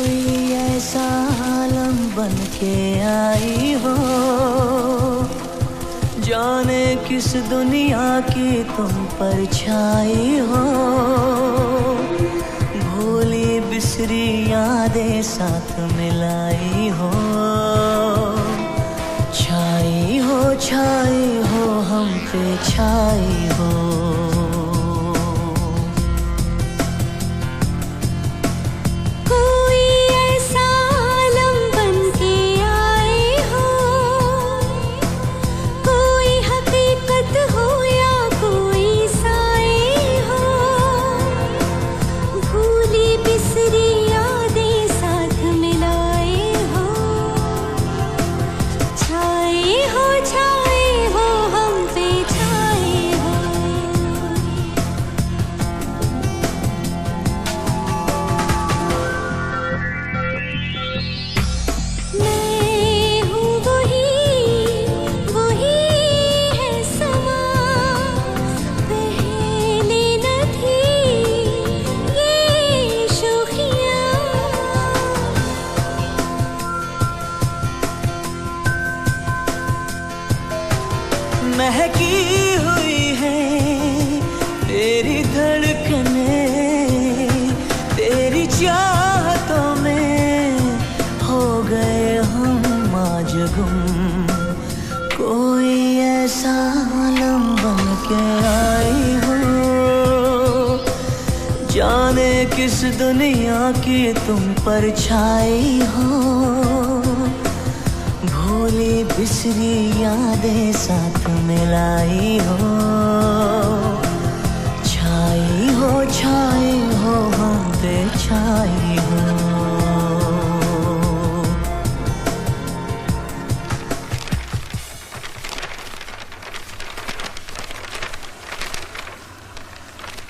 कोई ऐसा आलम बन के आई हो, जाने किस दुनिया की तुम परछाई हो। भूली बिसरी यादें साथ मिलाई हो, छाई हो हम पे छाई हो। महकी हुई है तेरी धड़कनें, तेरी चाहतों में हो गए हम आज गुम। कोई ऐसा आलम बन के आई हो, जाने किस दुनिया की तुम परछाई हो। भूली बिसरी यादें साथ मिलाई हो, छाई हो हम पे छाई हो।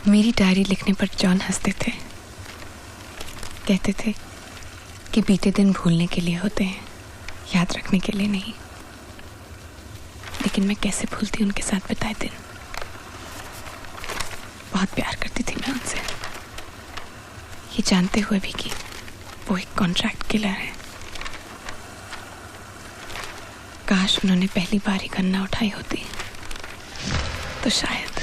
मेरी डायरी लिखने पर जॉन हंसते थे, कहते थे कि बीते दिन भूलने के लिए होते हैं, याद रखने के लिए नहीं। लेकिन मैं कैसे भूलती उनके साथ बिताए दिन। बहुत प्यार करती थी मैं उनसे, ये जानते हुए भी कि वो एक कॉन्ट्रैक्ट किलर है। काश उन्होंने पहली बार ही गन ना उठाई होती तो शायद।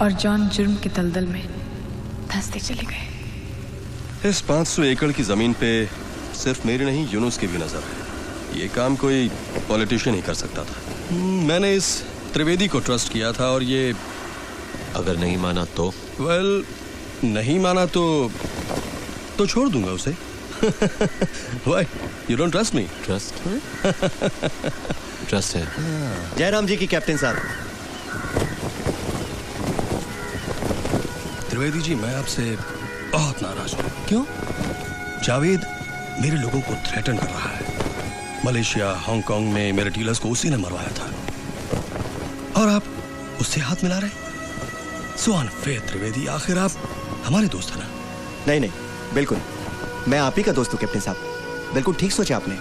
और जॉन जुर्म के दलदल में धंसते चले गए। इस 500 एकड़ की जमीन पे सिर्फ मेरी नहीं यूनुस की भी नजर है। ये काम कोई पॉलिटिशियन ही कर सकता था। मैंने इस त्रिवेदी को ट्रस्ट किया था और ये अगर नहीं माना तो? वेल, नहीं माना तो छोड़ दूंगा उसे। Why? You don't trust me? Trust है। जयराम जी की कैप्टन साहब। त्रिवेदी जी, मैं आपसे बहुत नाराज हूँ। क्यों? जावेद मेरे लोगों को थ्रेटन कर रहा है। मलेशिया, हांगकांग में मेरे डीलर्स को उसी ने मरवाया था, और आप उससे हाथ मिला रहे? सो अनफेयर त्रिवेदी, आखिर आप हमारे दोस्त हैं ना? नहीं नहीं, बिल्कुल मैं आप ही का दोस्त हूँ कैप्टन साहब। बिल्कुल ठीक सोचा आपने।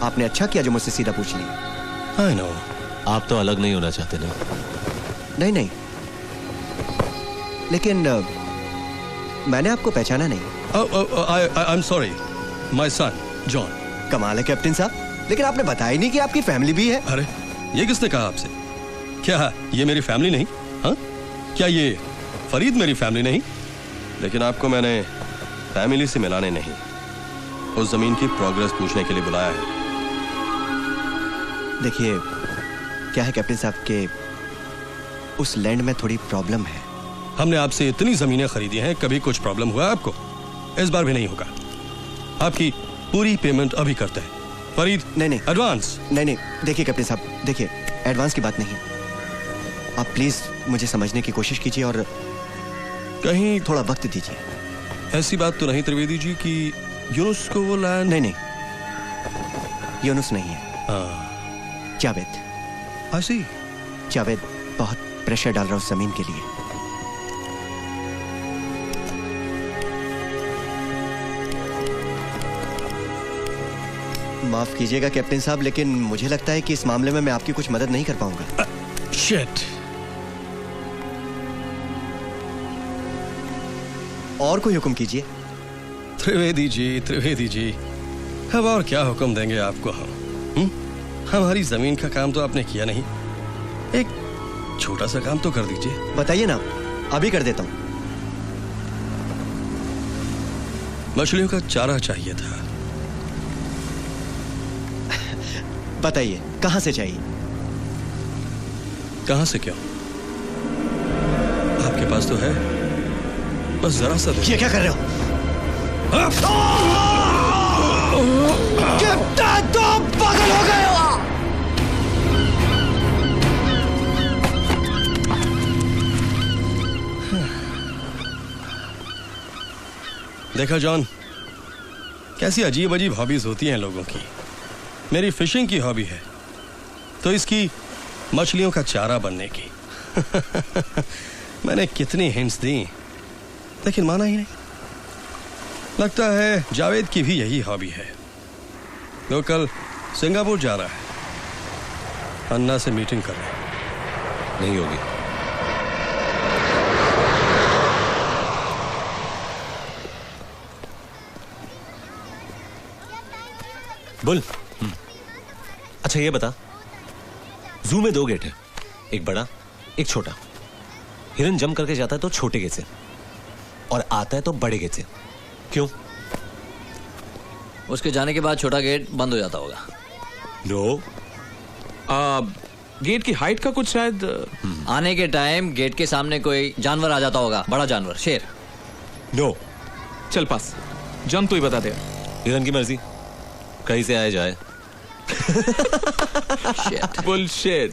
आपने अच्छा किया जो मुझसे सीधा पूछ लिया। I know. आप तो अलग नहीं होना चाहते ना? नहीं नहीं, लेकिन मैंने आपको पहचाना नहीं। I am sorry, my son John. कमाल है कैप्टन साहब, लेकिन आपने बताया ही नहीं कि आपकी फैमिली भी है। अरे ये किसने कहा आपसे? क्या ये मेरी फैमिली नहीं? हाँ, क्या ये फरीद मेरी फैमिली नहीं? लेकिन आपको मैंने फैमिली से मिलाने नहीं, उस जमीन की प्रोग्रेस पूछने के लिए बुलाया है। देखिए क्या है कैप्टन साहब के उस लैंड में थोड़ी प्रॉब्लम है। हमने आपसे इतनी जमीनें खरीदी हैं, कभी कुछ प्रॉब्लम हुआ आपको? इस बार भी नहीं होगा। आपकी पूरी पेमेंट अभी करते हैं। फरीद, नहीं नहीं एडवांस। नहीं, देखिए कैप्टन साहब, देखिए एडवांस की बात नहीं, आप प्लीज मुझे समझने की कोशिश कीजिए और कहीं थोड़ा वक्त दीजिए। ऐसी बात तो नहीं त्रिवेदी जी कि यूनुस को वो लैंड? नहीं नहीं, यूनुस नहीं है, हाँ। जावेद। ऐसी? जावेद बहुत प्रेशर डाल रहा है उस जमीन के लिए। माफ कीजिएगा कैप्टन साहब, लेकिन मुझे लगता है कि इस मामले में मैं आपकी कुछ मदद नहीं कर पाऊंगा। शिट। और कोई हुक्म कीजिए। त्रिवेदी जी, अब और क्या हुक्म देंगे आपको हम? हमारी जमीन का काम तो आपने किया नहीं, एक छोटा सा काम तो कर दीजिए। बताइए ना, अभी कर देता हूं। मछलियों का चारा चाहिए था। बताइए कहां से चाहिए? कहां से क्यों? आपके पास तो है, बस जरा सा दो। ये क्या कर रहे हो? कैप्टन, तुम पागल हो गए हो? देखा जॉन, कैसी अजीब अजीब हॉबीज होती हैं लोगों की। मेरी फिशिंग की हॉबी है, तो इसकी मछलियों का चारा बनने की। मैंने कितनी हिंट्स दी, लेकिन माना ही नहीं। लगता है जावेद की भी यही हॉबी है। वो कल सिंगापुर जा रहा है, अन्ना से मीटिंग करने। नहीं होगी। बुल, अच्छा ये बता, जू में 2 गेट है, एक बड़ा एक छोटा। हिरन जंप करके जाता है तो छोटे गेट से, और आता है तो बड़े गेट से। क्यों? उसके जाने के बाद छोटा गेट बंद हो जाता होगा। नो, गेट की हाइट का कुछ शायद। आने के टाइम गेट के सामने कोई जानवर आ जाता होगा, बड़ा जानवर, शेर। नो। चल पास, जंप तू ही बता दे। हिरन की मर्जी, कहीं से आए जाए। बुलशिट।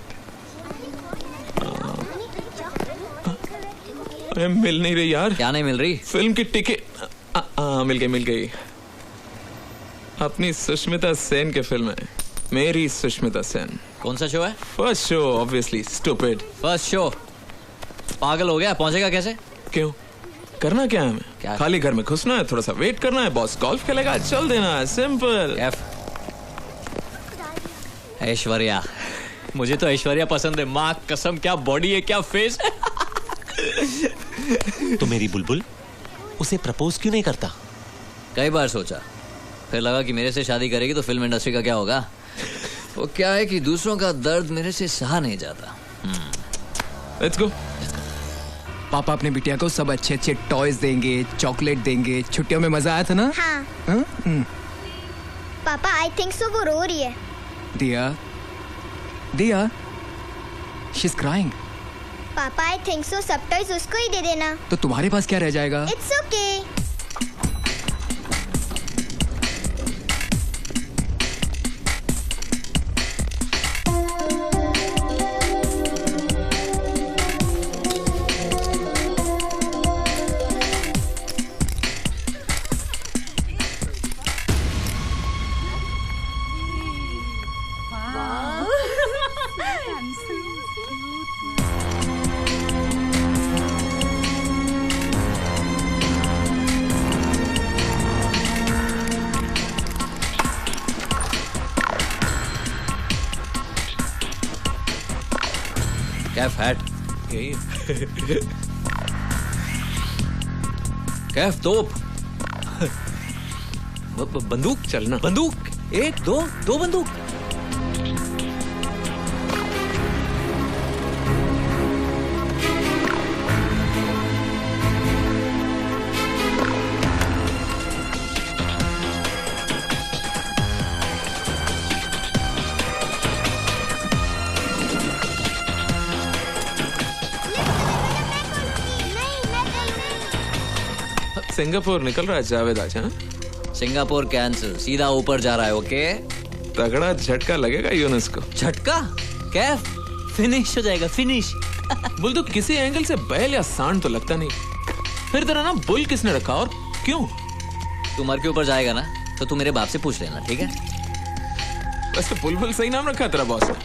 अरे मिल नहीं रही यार। क्या नहीं मिल रही? फिल्म की टिकट। मिल गई। अपनी सुष्मिता सेन के फिल्म है, मेरी सुष्मिता सेन। कौन सा शो है? First show, obviously. Stupid. First show? पागल हो गया, पहुंचेगा कैसे? क्यों? करना क्या है हमें? क्या? खाली घर में घुसना है, थोड़ा सा वेट करना है, बॉस गोल्फ खेलेगा, चल देना है, सिंपल। ऐश्वर्या, मुझे तो ऐश्वर्या पसंद है। माँ कसम, क्या बॉडी है, क्या फेस है। तो मेरी बुलबुल उसे प्रपोज क्यों नहीं करता? कई बार सोचा, फिर लगा कि मेरे से शादी करेगी तो फिल्म इंडस्ट्री का क्या होगा। वो क्या है कि दूसरों का दर्द मेरे से सहा नहीं जाता। Let's go. पापा अपने बिटिया को सब अच्छे अच्छे टॉयज देंगे, चॉकलेट देंगे। छुट्टियों में मजा आया था ना? हाँ। पापा आई थिंक सो वो रो रही है। दिया शी इज क्राइंग। पापा आई थिंक सो सब टॉयज उसको ही दे देना। तो तुम्हारे पास क्या रह जाएगा? It's okay. कैफ हैट। यही कैफ तोप। बंदूक। चलना। बंदूक। एक दो बंदूक। सिंगापुर निकल रहा है जावेद आज। हाँ, सिंगापुर कैंसिल, सीधा ऊपर जा रहा है। ओके, तगड़ा झटका लगेगा यूनुस को। झटका? कैफ फिनिश हो जाएगा, फिनिश। बुल तो किसी एंगल से बैल या सांड तो लगता नहीं, फिर तेरा नाम बुल किसने रखा और क्यों? तू मर के ऊपर जाएगा ना, तो तू मेरे बाप से पूछ लेना, ठीक है? वैसे बुलबुल सही नाम रखा तेरा बॉस ने।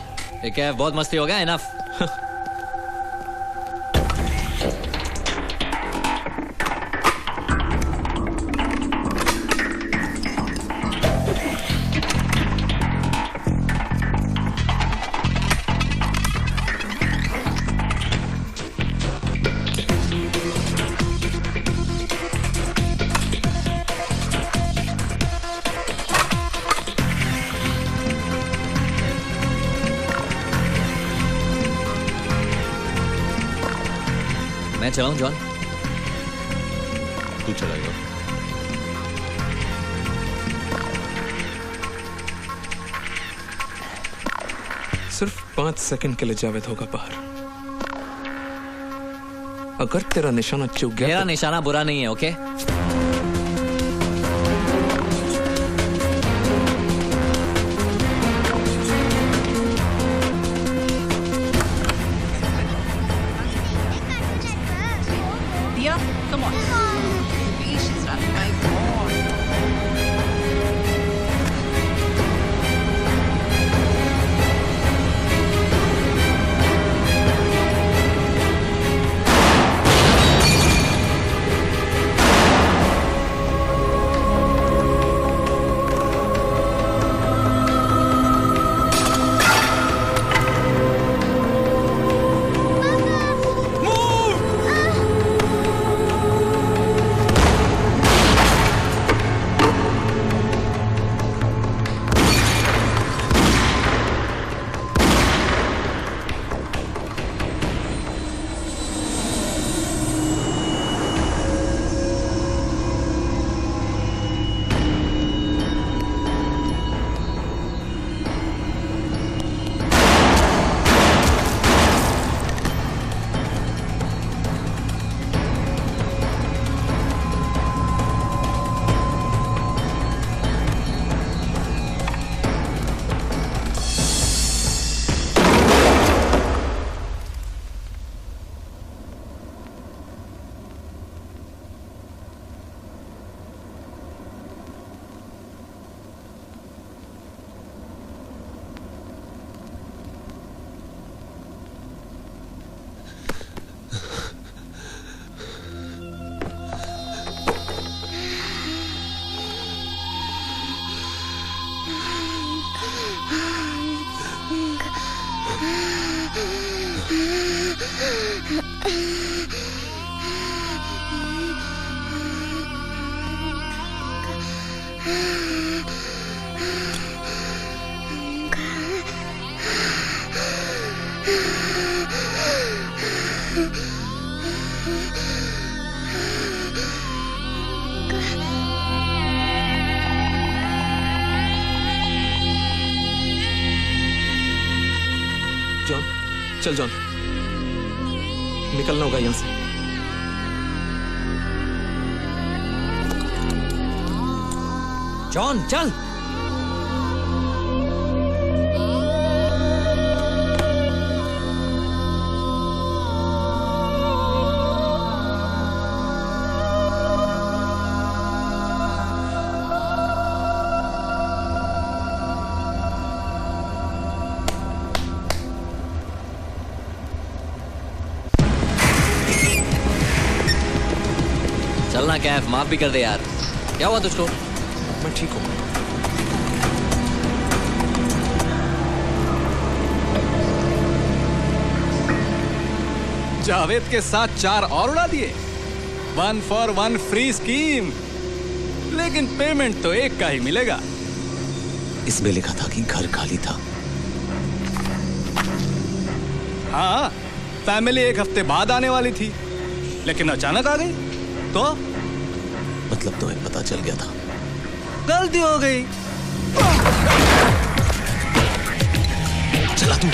ये कैफ बहुत मस्ती हो गया, इनफ। मैं चलाऊं जॉन? तू चलाएगा। सिर्फ 5 सेकंड के लिए जावेद होगा बाहर। अगर तेरा निशाना चूक गया मेरा तो... निशाना बुरा नहीं है, okay? Come on. Patience, Ravi, my God. John, चल जॉन, निकलना होगा यहां से। जॉन चल। चलना कैफ, माफ भी कर दे यार। क्या हुआ तुझको? मैं ठीक हूँ। जावेद के साथ 4 और उड़ा दिए। 1 for 1 फ्री स्कीम, लेकिन पेमेंट तो एक का ही मिलेगा। इसमें लिखा था कि घर खाली था। हाँ, फैमिली 1 हफ्ते बाद आने वाली थी, लेकिन अचानक आ गई। तो मतलब तुम्हें पता चल गया था। गलती हो गई। चला तू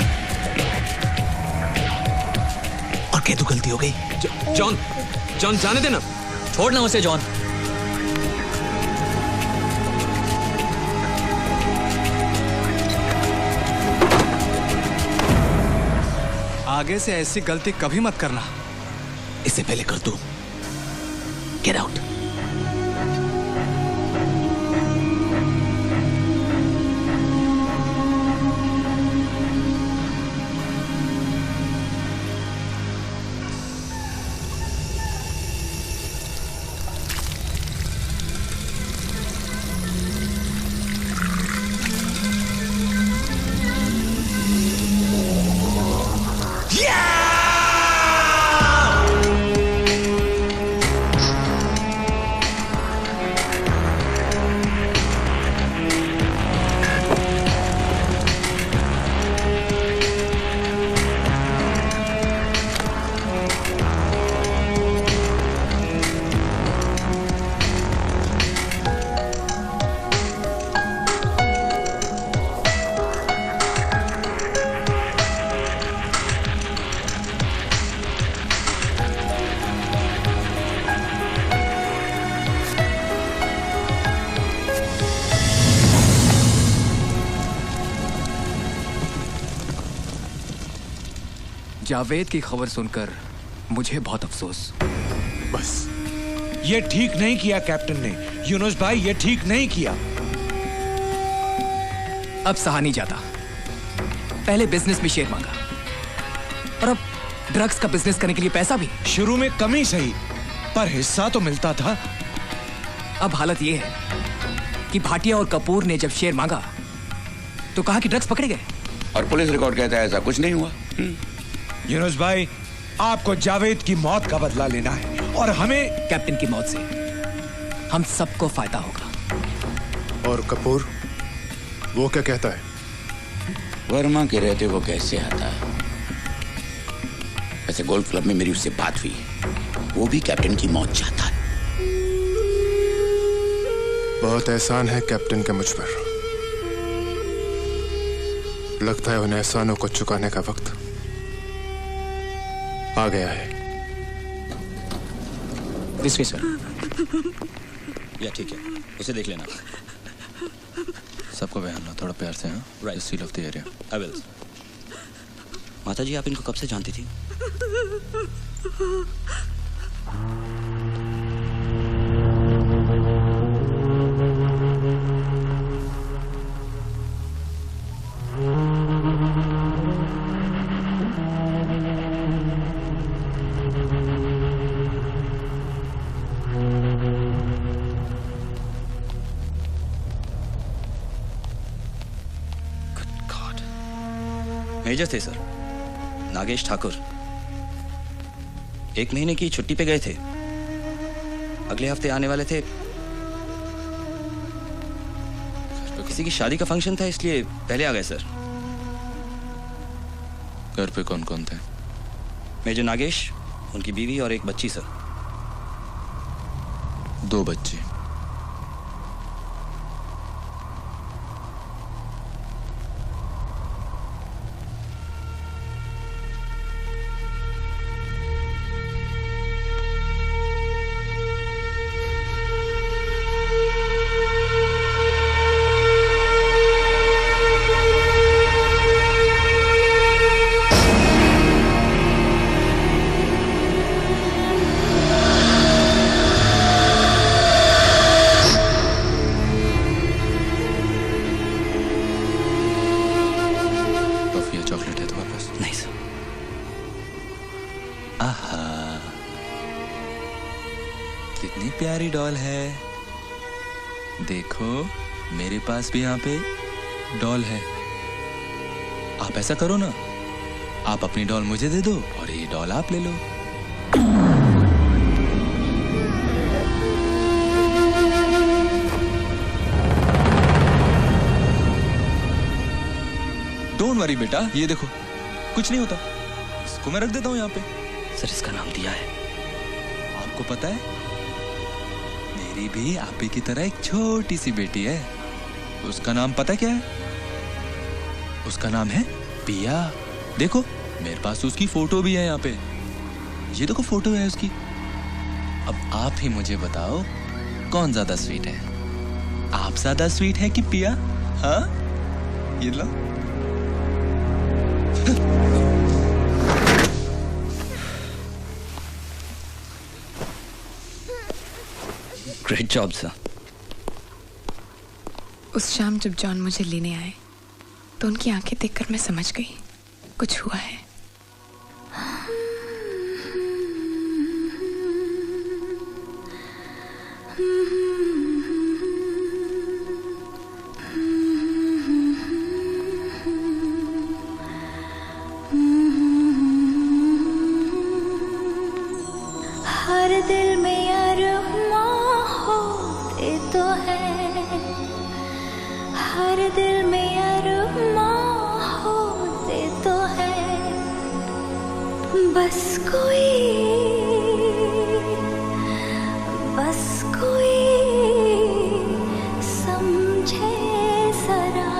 और कह तू गलती हो गई। जॉन, जॉन जाने देना। छोड़ना उसे जॉन। आगे से ऐसी गलती कभी मत करना। इससे पहले कर तू। Get out. जावेद की खबर सुनकर मुझे बहुत अफसोस। बस ये ठीक नहीं किया कैप्टन ने। यूनुस भाई ये ठीक नहीं किया। अब सहा नहीं जाता। पहले बिजनेस में शेयर मांगा और अब ड्रग्स का बिजनेस करने के लिए पैसा भी। शुरू में कमी सही, पर हिस्सा तो मिलता था। अब हालत ये है कि भाटिया और कपूर ने जब शेयर मांगा तो कहा कि ड्रग्स पकड़े गए, और पुलिस रिकॉर्ड कहता है ऐसा कुछ नहीं हुआ। यूनुस भाई, आपको जावेद की मौत का बदला लेना है और हमें कैप्टन की मौत से हम सबको फायदा होगा। और कपूर वो क्या कहता है? वर्मा के रहते वो कैसे आता है? वैसे गोल्फ क्लब में मेरी उससे बात हुई, वो भी कैप्टन की मौत चाहता है। बहुत एहसान है कैप्टन का मुझ पर। लगता है उन एहसानों को चुकाने का वक्त आ गया है। This way sir. या ठीक है, उसे देख लेना। सबको बयान लो थोड़ा प्यार से। हाँ, right. Seal of the area. I will. माता जी, आप इनको कब से जानती थी? मेजर थे सर, नागेश ठाकुर। 1 महीने की छुट्टी पे गए थे, अगले हफ्ते आने वाले थे। किसी की शादी का फंक्शन था, इसलिए पहले आ गए सर। घर पे कौन कौन थे? मेजर नागेश, उनकी बीवी और एक बच्ची सर। 2 बच्चे। कितनी प्यारी डॉल है। देखो मेरे पास भी यहाँ पे डॉल है। आप ऐसा करो ना, आप अपनी डॉल मुझे दे दो और ये डॉल आप ले लो। डोंट वरी बेटा, ये देखो कुछ नहीं होता, इसको मैं रख देता हूँ यहाँ पे। सर इसका नाम दिया है। आपको पता है मेरी भी आप ही की तरह एक छोटी सी बेटी है, उसका नाम पता क्या है? उसका नाम है पिया। देखो मेरे पास उसकी फोटो भी है यहाँ पे, ये देखो फोटो है उसकी। अब आप ही मुझे बताओ कौन ज्यादा स्वीट है, आप ज्यादा स्वीट है कि पिया? हाँ ये लो। Great job sir. उस शाम जब जॉन मुझे लेने आए तो उनकी आंखें देखकर मैं समझ गई कुछ हुआ है। हर दिल में अरमां होते तो है, हर दिल में अरमां होते तो है, बस कोई समझे जरा।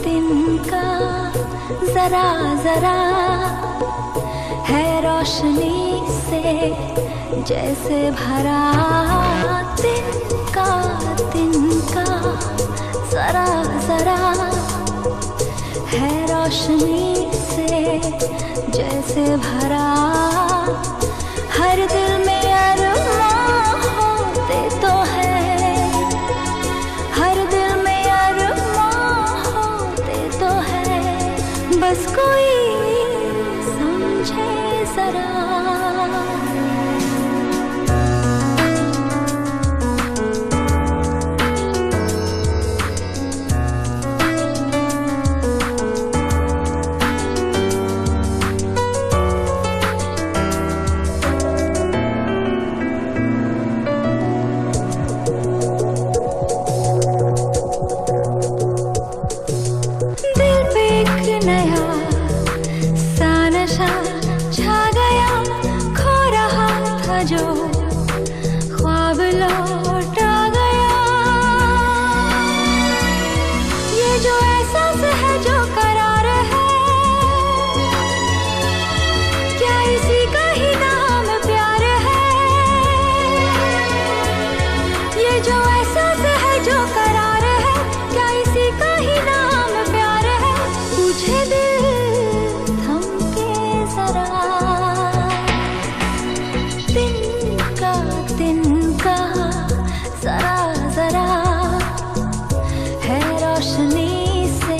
तिनका जरा जरा है रोशनी से जैसे भरा, तिनका जरा जरा है रोशनी से जैसे भरा, हर दिल में अरमां होते तो है, हर दिल में अरमां होते तो है, बस कोई समझे जरा। जो ख्वाब लौट आ गया, ये जो एहसास है जो करार है, क्या इसी का ही नाम प्यार है, ये जो एहसास है जो करार है, क्या इसी का ही नाम प्यार है, पूछे दिल थमके जरा। तिनका जरा जरा है रोशनी से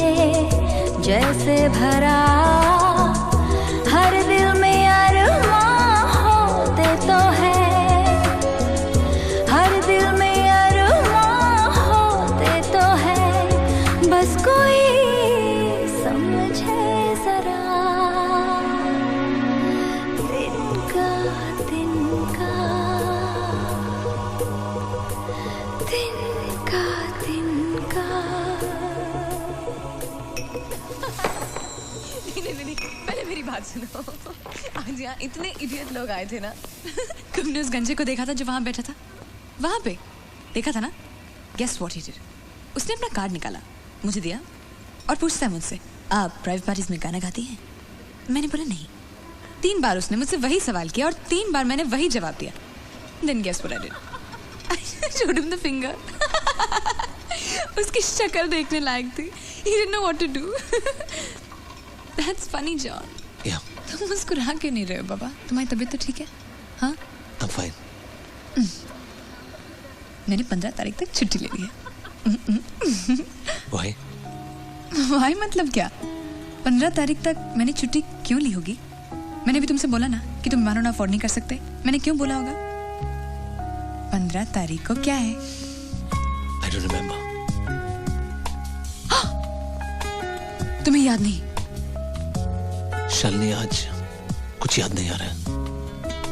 जैसे भरा, हर दिल में अरमां होते तो है, हर दिल में अरमां होते तो है, बस कोई समझे जरा। तिनका तिनका नहीं, पहले मेरी बात सुनो। आज यहाँ इतने इडियट लोग आए थे ना। तुमने उस गंजे को देखा था जो वहां बैठा था? वहां पे देखा था ना? Guess what he did? उसने अपना कार्ड निकाला, मुझे दिया और पूछता है मुझसे, आप प्राइवेट पार्टीज में गाना गाती हैं? मैंने बोला नहीं। 3 बार उसने मुझसे वही सवाल किया और 3 बार मैंने वही जवाब दिया। Then guess what I did? I showed him the finger. उसकी शक्ल देखने लायक थी। He didn't know what to do. That's funny, John. Yeah. तुम मुस्कुरा क्यों नहीं रहे हो बाबा? तुम्हारी तबीयत तो ठीक है? हाँ? I'm fine. मैंने 15 तारीख तक छुट्टी ले ली है। Why? Why मतलब क्या? 15 तारीख तक मैंने छुट्टी क्यों ली होगी? मैंने भी तुमसे बोला ना कि तुम बीमार होना अफोर्ड नहीं कर सकते। मैंने क्यों बोला होगा? 15 तारीख को क्या है? I don't remember. तुम्हें याद नहीं? शालिनी आज कुछ याद नहीं आ रहा है।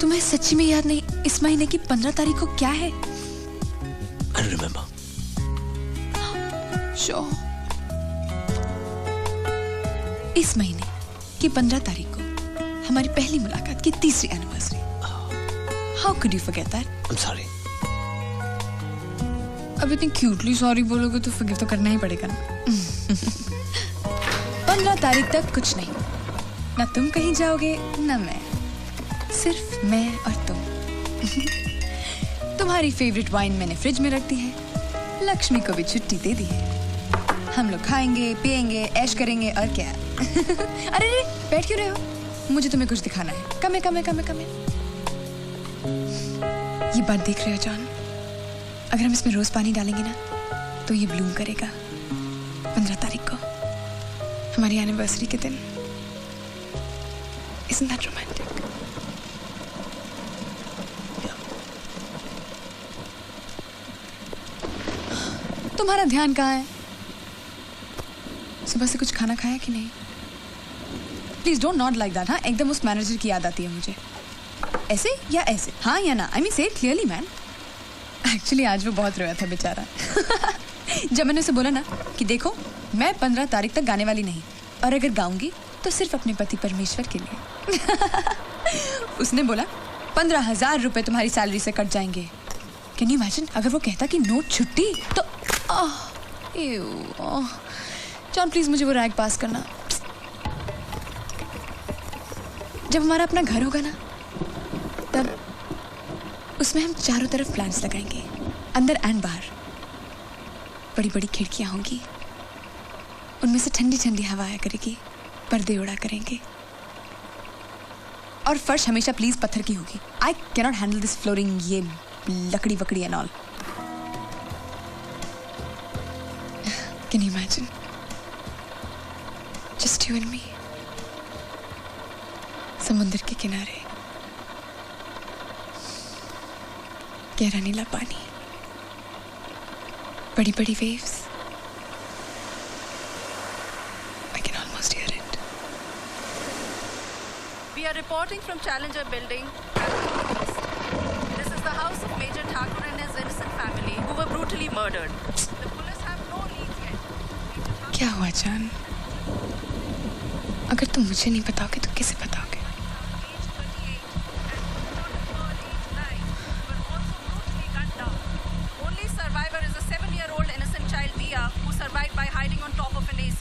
तुम्हें सच्ची में याद नहीं इस महीने की 15 तारीख को क्या है? I don't remember. Sure. इस महीने की 15 तारीख को हमारी पहली मुलाकात की 3री anniversary. How could you forget that? I'm sorry. अब इतनी क्यूटली सॉरी बोलोगे तो फॉरगिव तो करना ही पड़ेगा ना। 15 तारीख तक कुछ नहीं, ना तुम कहीं जाओगे ना मैं, सिर्फ मैं और तुम। तुम्हारी फेवरेट वाइन मैंने फ्रिज में रख दी है, लक्ष्मी को भी छुट्टी दे दी है। हम लोग खाएंगे पिएंगे ऐश करेंगे और क्या। अरे रे बैठ क्यों रहे हो? मुझे तुम्हें कुछ दिखाना है। कम है। ये बात देख रहे हो जॉन? अगर हम इसमें रोज पानी डालेंगे ना तो ये ब्लूम करेगा 15 तारीख को, हमारी एनिवर्सरी के दिन। Isn't that romantic? तुम्हारा ध्यान कहाँ है? सुबह से कुछ खाना खाया कि नहीं? Please don't not like that. हाँ, एकदम उस मैनेजर की याद आती है मुझे। ऐसे या ऐसे, हाँ या ना? आई मीन से इट क्लियरली मैन। एक्चुअली आज वो बहुत रोया था बेचारा। जब मैंने उसे बोला ना कि देखो मैं 15 तारीख तक गाने वाली नहीं, और अगर गाऊंगी तो सिर्फ अपने पति परमेश्वर के लिए। उसने बोला 15,000 रुपए तुम्हारी सैलरी से कट जाएंगे। कैन यू इमेजिन अगर वो कहता कि नो छुट्टी तो। जॉन प्लीज मुझे वो रैग पास करना। जब हमारा अपना घर होगा ना तब उसमें हम चारों तरफ प्लांट्स लगाएंगे, अंदर एंड बाहर। बड़ी बड़ी खिड़कियां होंगी, उनमें से ठंडी ठंडी हवा आया करेगी, पर्दे उड़ा करेंगे, और फर्श हमेशा प्लीज पत्थर की होगी। I cannot handle this flooring, ये लकड़ी वकड़ी and all. Can you imagine? Just you and me, समुद्र के किनारे, गहरा नीला पानी, बड़ी बड़ी waves. I can almost hear it. We are reporting from Challenger Building. This is the house of Major Thakur and his innocent family who were brutally murdered. The police have no leads yet. क्या हुआ जान? अगर तुम मुझे नहीं बताओगे तो किसे बताओगे? Only survivor is a 7-year-old innocent child Dia who survived by hiding on top of an AC.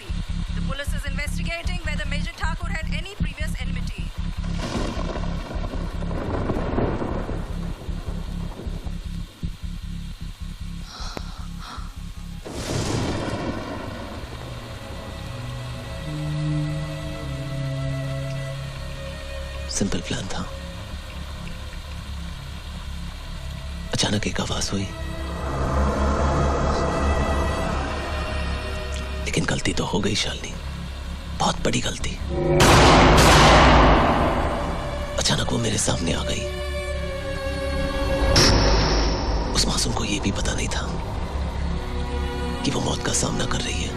The police is investigating whether Major Thakur had any previous enmity. Simple plan था। अचानक एक आवाज हुई, लेकिन गलती तो हो गई शालिनी, बहुत बड़ी गलती। अचानक वो मेरे सामने आ गई। उस मासूम को ये भी पता नहीं था कि वो मौत का सामना कर रही है।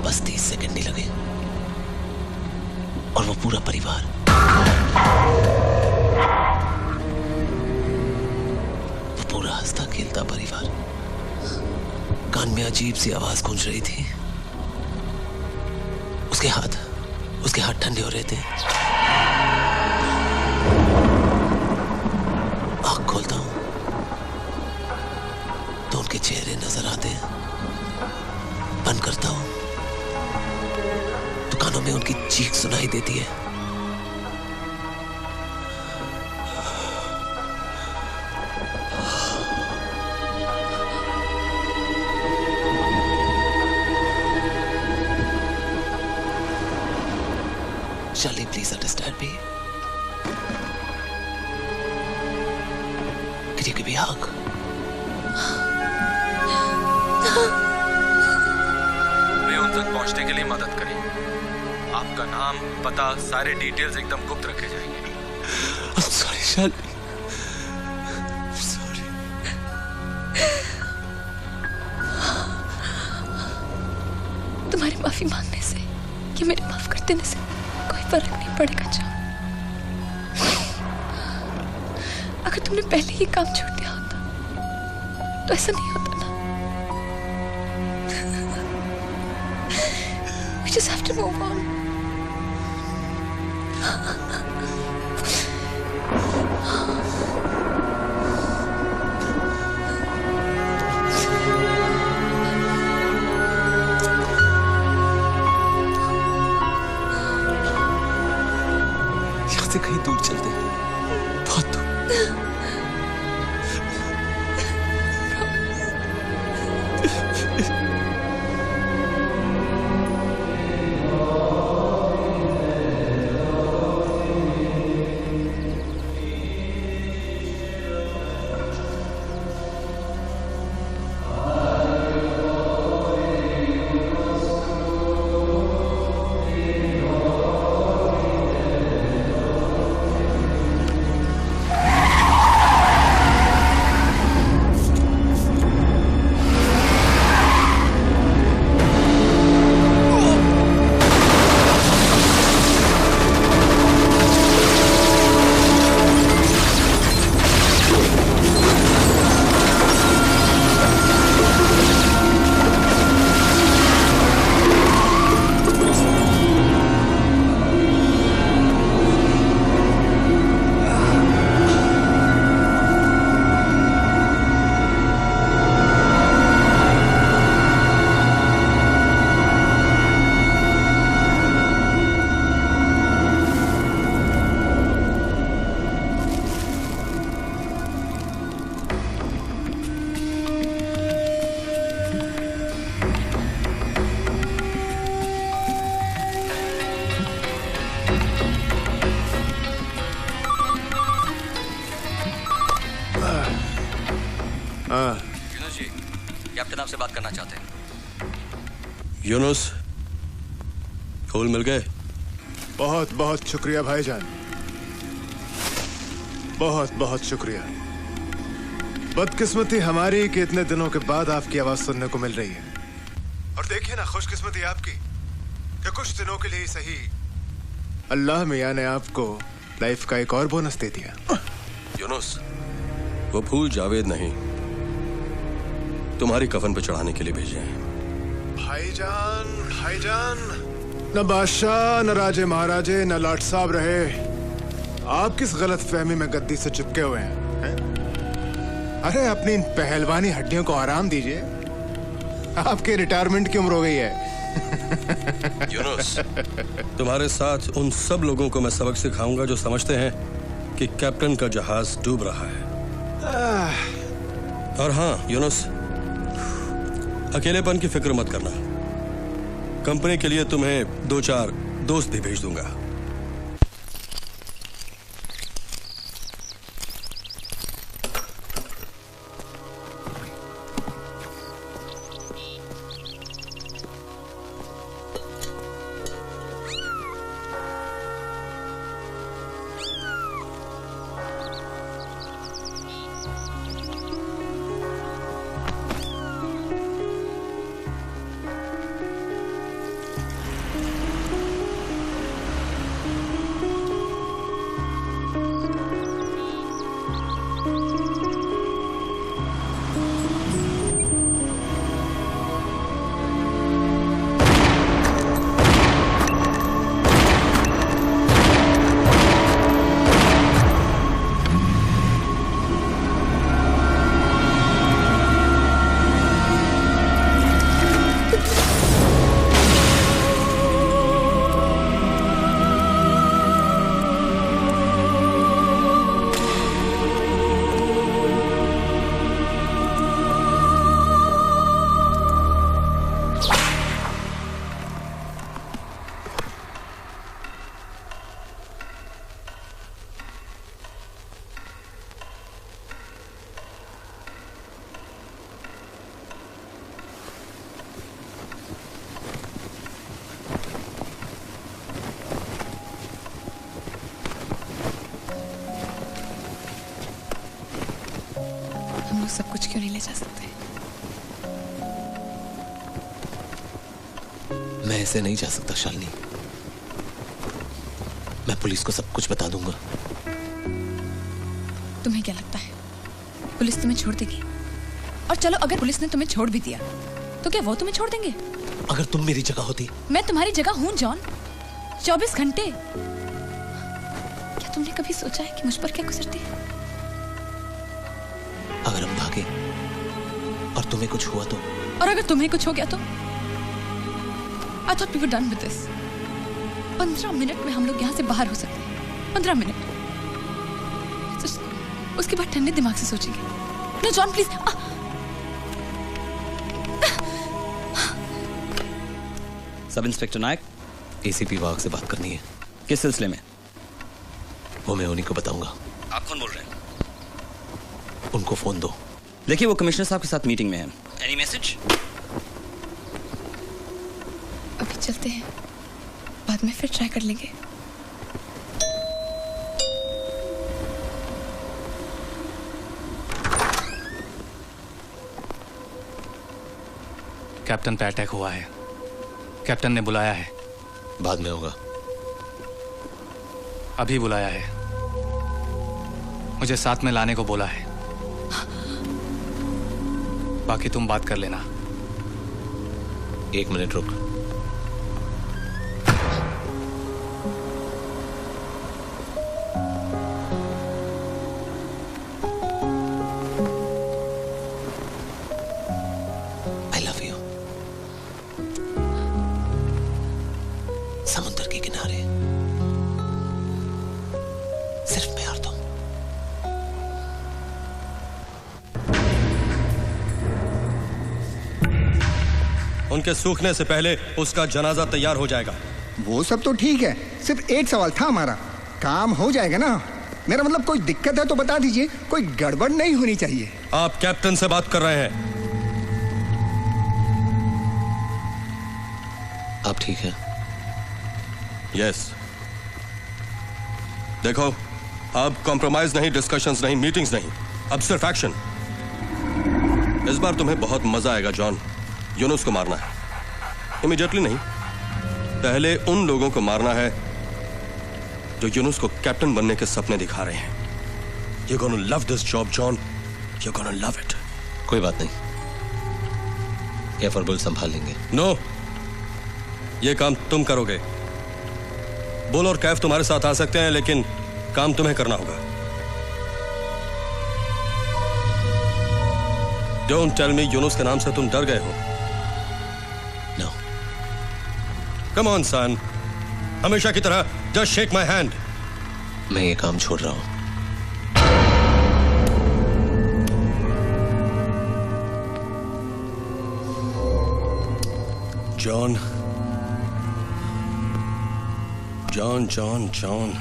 बस 30 सेकंड नहीं लगे और वो पूरा परिवार हंसता खेलता परिवार, कान में अजीब सी आवाज गूंज रही थी। उसके हाथ ठंडे हो रहे थे। आंख खोलता हूं तो उनके चेहरे नजर आते हैं। बंद करता हूं तो कानों में उनकी चीख सुनाई देती है। Charlie, please understand me. Could you give me a hug? मैं उन तक पहुंचने के लिए मदद करी आपका नाम, पता, सारे डिटेल्स एकदम गुप्त रखे जाएंगे। Sorry Shalini, sorry. तुम्हारी माफी मांगने से या मेरे माफ कर देने से कोई फर्क नहीं पड़ेगा जान। अगर तुमने पहले ही काम छोड़ दिया होता तो ऐसा नहीं होता ना। We just have to move on. यहाँ से कहीं दूर चलते हैं, बहुत दूर। यूनुस जी, कैप्टन आपसे बात करना चाहते हैं। यूनुस, फूल मिल गए? बहुत बहुत शुक्रिया भाईजान, बहुत बहुत शुक्रिया। बदकिस्मती हमारी कि इतने दिनों के बाद आपकी आवाज सुनने को मिल रही है। और देखिए ना, खुशकिस्मती आपकी कि कुछ दिनों के लिए ही सही अल्लाह मियां ने आपको लाइफ का एक और बोनस दे दिया। यूनुस, वो फूल जावेद नहीं, तुम्हारी कफन पे चढ़ाने के लिए भेजे हैं। भाईजान, भाईजान, न बादशाह, न राजे महाराजे, न लाट साहब रहे, आप किस गलत फहमी में गद्दी से चिपके हुए हैं? अरे अपनी इन पहलवानी हड्डियों को आराम दीजिए, आपके रिटायरमेंट की उम्र हो गई है। यूनुस, तुम्हारे साथ उन सब लोगों को मैं सबक सिखाऊंगा जो समझते हैं कि कैप्टन का जहाज डूब रहा है। और हाँ यूनुस, अकेलेपन की फिक्र मत करना, कंपनी के लिए तुम्हें 2-4 दोस्त भी भेज दूंगा। सब कुछ क्यों नहीं ले जा सकते? मैं ऐसे नहीं जा सकता शालिनी। मैं पुलिस को सब कुछ बता दूंगा। तुम्हें क्या लगता है पुलिस तुम्हें छोड़ देगी? और चलो अगर पुलिस ने तुम्हें छोड़ भी दिया तो क्या वो तुम्हें छोड़ देंगे? अगर तुम मेरी जगह होती। मैं तुम्हारी जगह हूं जॉन। 24 घंटे। क्या तुमने कभी सोचा है कि मुझ पर क्या गुजरती है? अगर हम भागे और तुम्हें कुछ हुआ तो? और अगर तुम्हें कुछ हो गया तो? I thought we were done with this. 15 minute में हम लोग यहाँ से बाहर हो सकते हैं। 15 मिनट। उसके बाद ठंडे दिमाग से सोचेंगे। No, John, please. Sub inspector Nayak, ACP वाघ से बात करनी है। किस सिलसिले में? वो मैं उन्हीं को बताऊंगा। आप कौन बोल रहे हैं? उनको फोन दो। देखिए वो कमिश्नर साहब के साथ मीटिंग में है। Any message? अभी चलते हैं, बाद में फिर ट्राई कर लेंगे। कैप्टन पे अटैक हुआ है। कैप्टन ने बुलाया है। बाद में होगा। अभी बुलाया है। मुझे साथ में लाने को बोला है। बाकी तुम बात कर लेना। 1 मिनट रुक। I love you। समुद्र के किनारे सिर्फ मैं और तुम। उनके सूखने से पहले उसका जनाजा तैयार हो जाएगा। वो सब तो ठीक है, सिर्फ एक सवाल था हमारा। काम हो जाएगा ना? मेरा मतलब कोई दिक्कत है तो बता दीजिए, कोई गड़बड़ नहीं होनी चाहिए। आप कैप्टन से बात कर रहे हैं। आप ठीक है? यस। देखो, अब कॉम्प्रोमाइज नहीं, डिस्कशंस नहीं, मीटिंग्स नहीं, अब सिर्फ एक्शन। इस बार तुम्हें बहुत मजा आएगा जॉन। यूनुस को मारना है। इमीडिएटली नहीं, पहले उन लोगों को मारना है जो यूनुस को कैप्टन बनने के सपने दिखा रहे हैं। You're gonna love this job, John. You're gonna love it. कोई बात नहीं, कैफ और बुल संभाल लेंगे। नो, ये काम तुम करोगे। बुल और कैफ तुम्हारे साथ आ सकते हैं, लेकिन काम तुम्हें करना होगा। Don't tell me यूनुस के नाम से तुम डर गए हो। No. Come on, son. हमेशा की तरह just shake my hand. मैं ये काम छोड़ रहा हूं। जॉन, जॉन, जॉन, जॉन,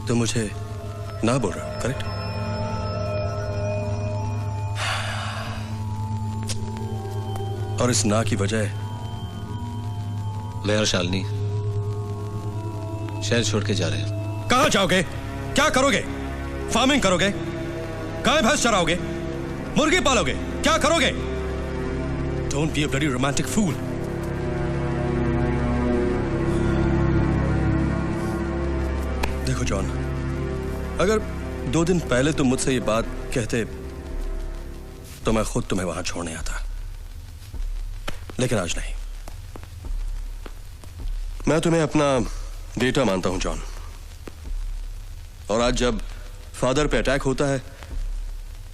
तुम मुझे ना बोल रहे हो, करेक्ट? और इस ना की वजह? मैं और शालिनी शहर छोड़ के जा रहे हैं। कहां जाओगे? क्या करोगे? फार्मिंग करोगे? गाय भैंस चराओगे? मुर्गी पालोगे? क्या करोगे? Don't be a bloody romantic fool. देखो जॉन, अगर 2 दिन पहले तुम मुझसे ये बात कहते तो मैं खुद तुम्हें वहां छोड़ने आता, लेकिन आज नहीं। मैं तुम्हें अपना बेटा मानता हूं जॉन, और आज जब फादर पे अटैक होता है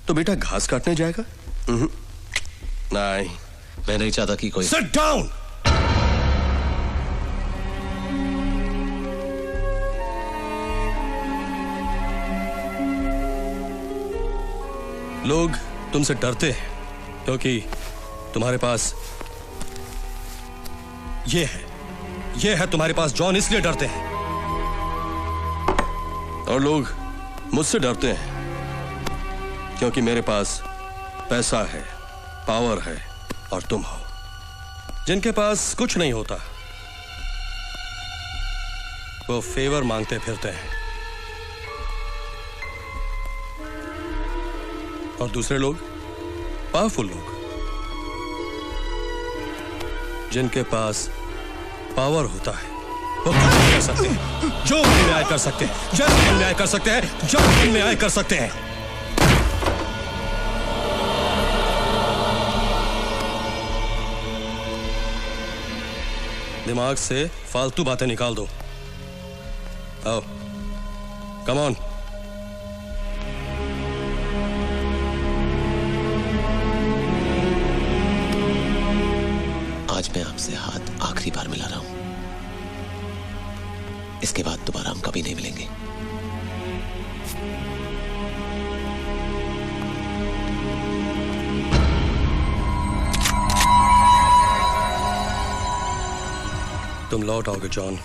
तो बेटा घास काटने जाएगा? नहीं, मैं नहीं चाहता कि कोई। Sit down! लोग तुमसे डरते हैं क्योंकि तुम्हारे पास ये है तुम्हारे पास जॉन, इसलिए डरते हैं। और लोग मुझसे डरते हैं क्योंकि मेरे पास पैसा है, पावर है, और तुम हो। जिनके पास कुछ नहीं होता वो फेवर मांगते फिरते हैं, और दूसरे लोग पावरफुल लोग, जिनके पास पावर होता है वो कुछ भी कर सकते हैं, जो भी न्याय कर सकते हैं, जब भी न्याय कर सकते हैं, जब भी न्याय कर सकते हैं। दिमाग से फालतू बातें निकाल दो। आओ, कम ऑन। आज मैं आपसे हाथ आखिरी बार मिला रहा हूं। इसके बाद दोबारा हम कभी नहीं मिलेंगे। तुम लौट आओगे जॉन,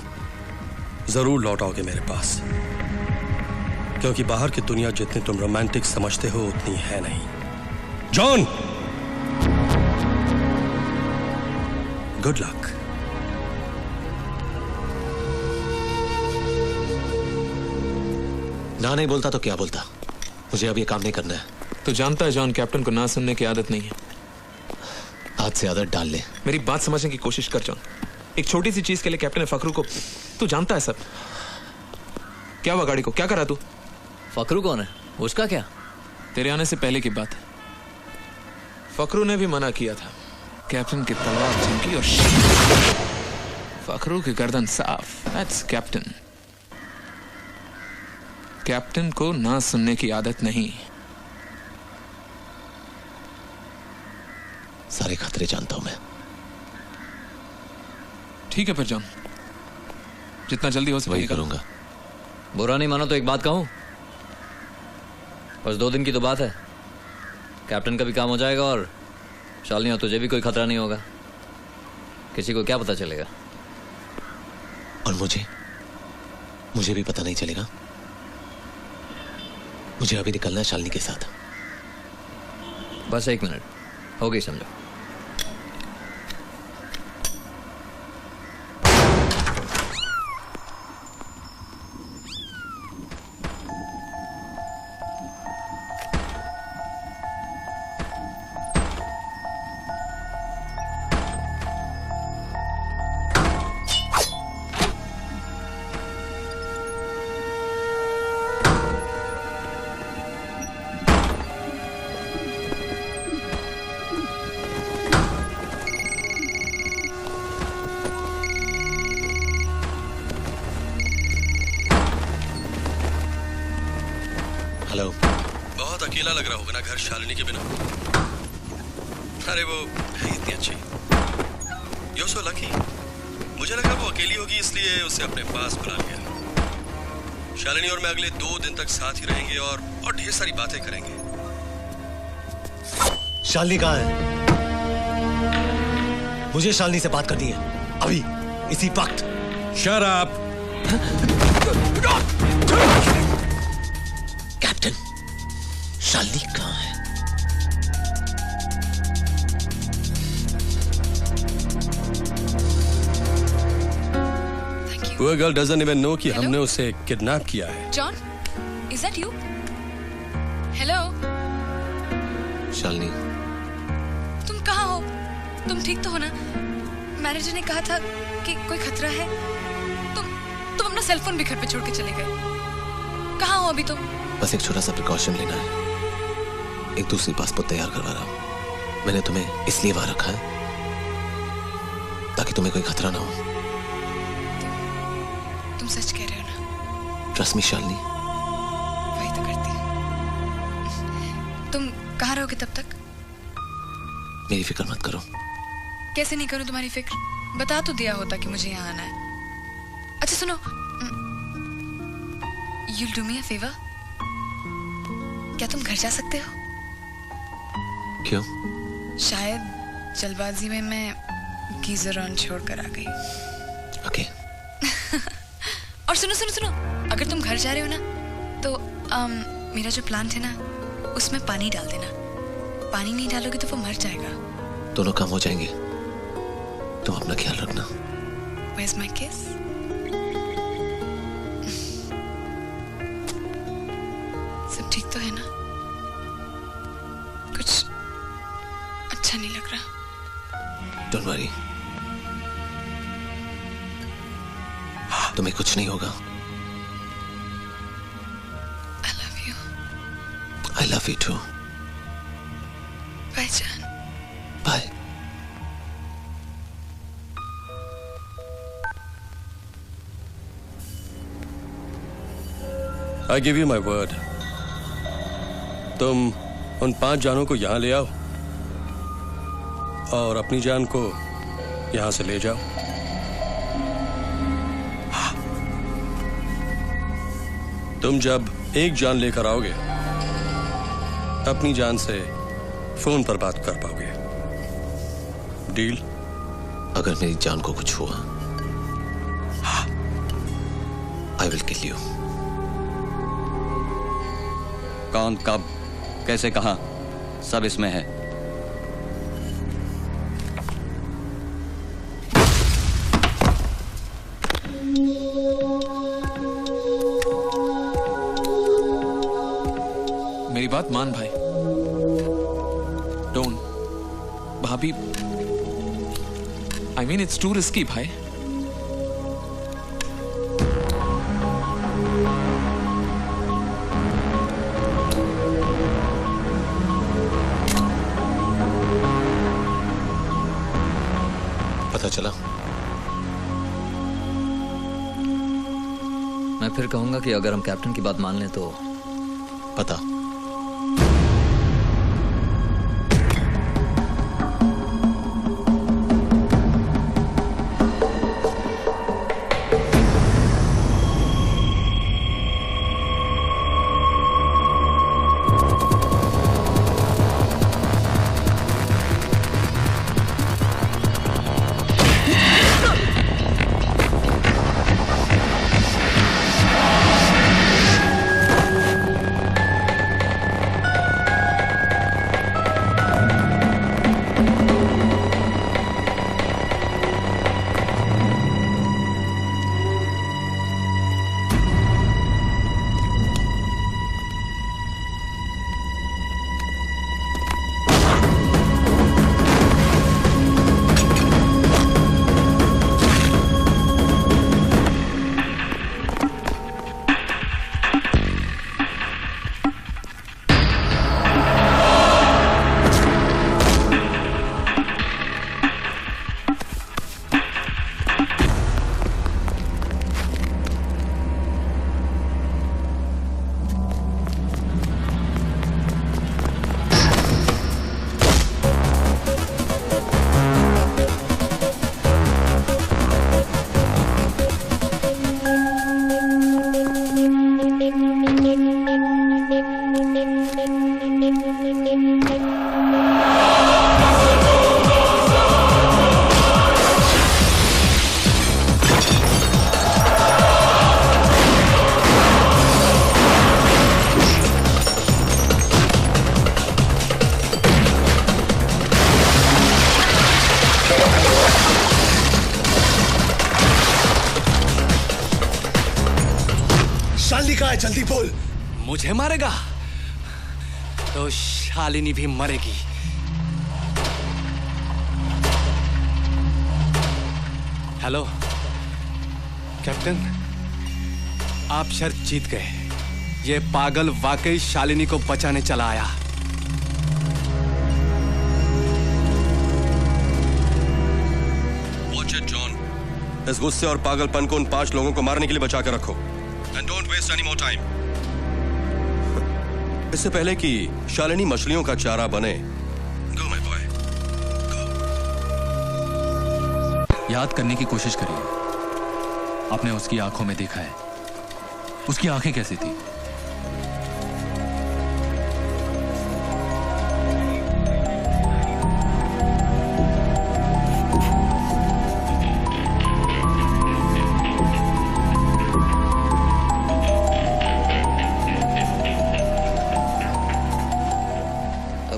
जरूर लौट आओगे मेरे पास, क्योंकि बाहर की दुनिया जितनी तुम रोमांटिक समझते हो उतनी है नहीं। John, good luck. ना नहीं बोलता तो क्या बोलता, मुझे अब ये काम नहीं करना है। तो जानता है जॉन, कैप्टन को ना सुनने की आदत नहीं है। आज से आदत डाल ले। मेरी बात समझने की कोशिश कर जॉन। एक छोटी सी चीज के लिए कैप्टन फखरू को, तू जानता है सब। क्या हुआ गाड़ी को, क्या करा तू? फखरू कौन है, उसका क्या? तेरे आने से पहले की बात है। फखरू ने भी मना किया था। कैप्टन की तलवार चमकी और फखरू की गर्दन साफ। That's captain. कैप्टन को ना सुनने की आदत नहीं। सारे खतरे जानता हूं मैं। ठीक है फिर जॉन, जितना जल्दी हो सके वही करूंगा। बुरा नहीं मानो तो एक बात कहूं, बस 2 दिन की तो बात है। कैप्टन का भी काम हो जाएगा और शालिनी और तुझे भी कोई खतरा नहीं होगा। किसी को क्या पता चलेगा। और मुझे भी पता नहीं चलेगा। मुझे अभी निकलना है शालिनी के साथ। बस 1 मिनट, हो गई समझो। हेलो। बहुत अकेला लग रहा होगा ना घर शालिनी के बिना। अरे वो है इतनी अच्छी। You're so lucky। मुझे लगा वो अकेली होगी इसलिए उसे अपने पास बुला लिया। शालिनी और मैं अगले 2 दिन तक साथ ही रहेंगे और ढेर सारी बातें करेंगे। शालिनी कहाँ है? मुझे शालिनी से बात करनी है अभी, इसी वक्त। Shut up। कैप्टन, शालिनी कहाँ है? Poor girl doesn't even know कि हमने उसे किडनैप किया है। John, is that you? Hello? Shalini, तुम कहाँ हो? तुम ठीक तो हो ना? मैनेजर ने कहा था कि कोई खतरा है। तुम अपना सेल फोन भी घर पे छोड़ के चले गए। कहाँ हो अभी तुम? बस एक छोटा सा प्रिकॉशन लेना है। एक दूसरी पासपोर्ट तैयार करवा रहा हूँ। मैंने तुम्हें इसलिए वहां रखा है ताकि तुम्हें कोई खतरा ना हो। तुम सच कह रहे हो ना? Trust me Shalini. वही तो करती हूँ। तुम कहाँ रहोगे तब तक? मेरी फिक्र मत करो। कैसे नहीं करूँ तुम्हारी फिक्र? बता तो दिया होता कि मुझे यहाँ आना है। अच्छा सुनो, You'll do me a favor? क्या तुम घर जा सकते हो? क्यों? शायद जल्दबाजी में मैं गीजर ऑन छोड़ कर आ गई। ओके। और सुनो, अगर तुम घर जा रहे हो ना तो मेरा जो प्लांट है ना उसमें पानी डाल देना। पानी नहीं डालोगे तो वो मर जाएगा। दोनों काम हो जाएंगे। तुम अपना ख्याल रखना। Where's my kiss? सब ठीक तो है ना? अच्छा नहीं लग रहा। डोंट वरी, तुम्हें कुछ नहीं होगा। I love you. I love you too. Bye, John. Bye. I give you my word. तुम उन 5 जानों को यहां ले आओ और अपनी जान को यहां से ले जाओ। तुम जब एक जान लेकर आओगे, अपनी जान से फोन पर बात कर पाओगे। डील? अगर मेरी जान को कुछ हुआ, I will kill you. कौन, कब, कैसे, कहां, सब इसमें है। मेरी बात मान भाई। डोंट। भाभी, I mean it's too risky भाई। पता चला? मैं फिर कहूंगा कि अगर हम कैप्टन की बात मान लें तो पता। जल्दी बोल। मुझे मारेगा तो शालिनी भी मरेगी। हेलो कैप्टन, आप शर्त जीत गए। ये पागल वाकई शालिनी को बचाने चला आया। वॉच इट जॉन, इस गुस्से और पागलपन को उन 5 लोगों को मारने के लिए बचा कर रखो। And don't waste any more time. इससे पहले कि शालिनी मछलियों का चारा बने, go my boy. याद करने की कोशिश करिए। आपने उसकी आंखों में देखा है, उसकी आंखें कैसी थी?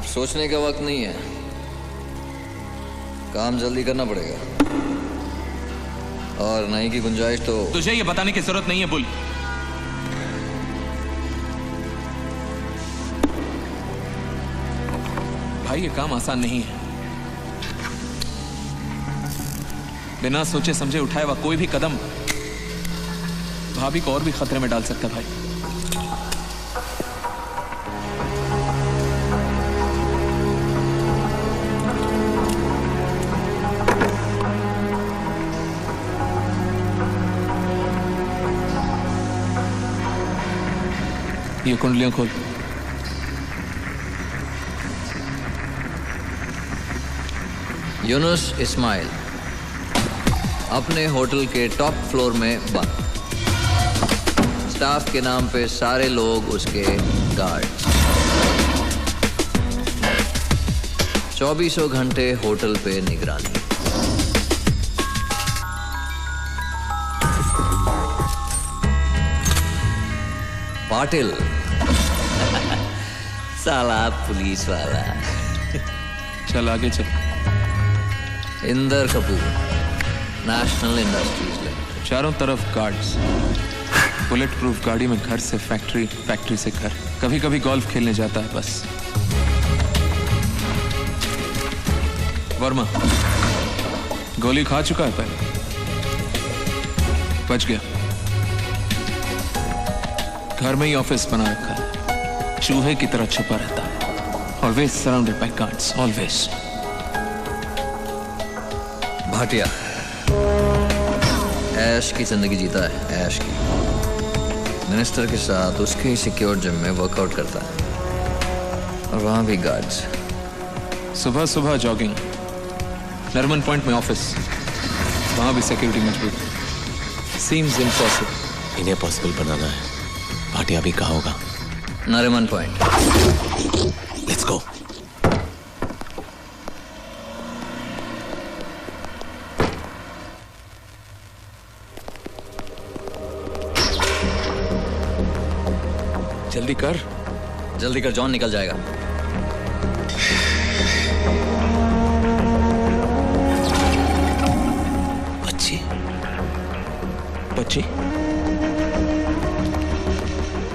सोचने का वक्त नहीं है, काम जल्दी करना पड़ेगा। और नहीं की गुंजाइश तो तुझे ये बताने की जरूरत नहीं है बुल। भाई ये काम आसान नहीं है। बिना सोचे समझे उठाया हुआ कोई भी कदम भाभी को और भी खतरे में डाल सकता है भाई। ये कुंडलियां खोल। यूनुस इस्माइल अपने होटल के टॉप फ्लोर में बंद। स्टाफ के नाम पे सारे लोग उसके गार्ड्स। 24 घंटे होटल पे निगरानी। पाटिल साला पुलिस वाला। चल आगे चल। Inder Kapoor national industries limited. चारों तरफ गार्ड्स, बुलेट प्रूफ गाड़ी में घर से फैक्ट्री, फैक्ट्री से घर। कभी कभी गोल्फ खेलने जाता है बस। वर्मा गोली खा चुका है पहले, बच गया। घर में ही ऑफिस बना रखा है, चूहे की तरह छुपा रहता है। Always surrounded by guards, always. Bhatia ऐश की जिंदगी जीता है, ऐश की। मिनिस्टर के साथ उसके ही सिक्योर जिम में वर्कआउट करता है और वहां भी गार्ड्स। सुबह सुबह जॉगिंग, नरमन पॉइंट में ऑफिस, वहां भी सिक्योरिटी मजबूत। Seems impossible. इन्हें पॉसिबल बनाना है। भाटिया भी कहाँ होगा? नरिमन पॉइंट। Let's go. जल्दी कर, जल्दी कर, जॉन निकल जाएगा। बच्ची, बच्ची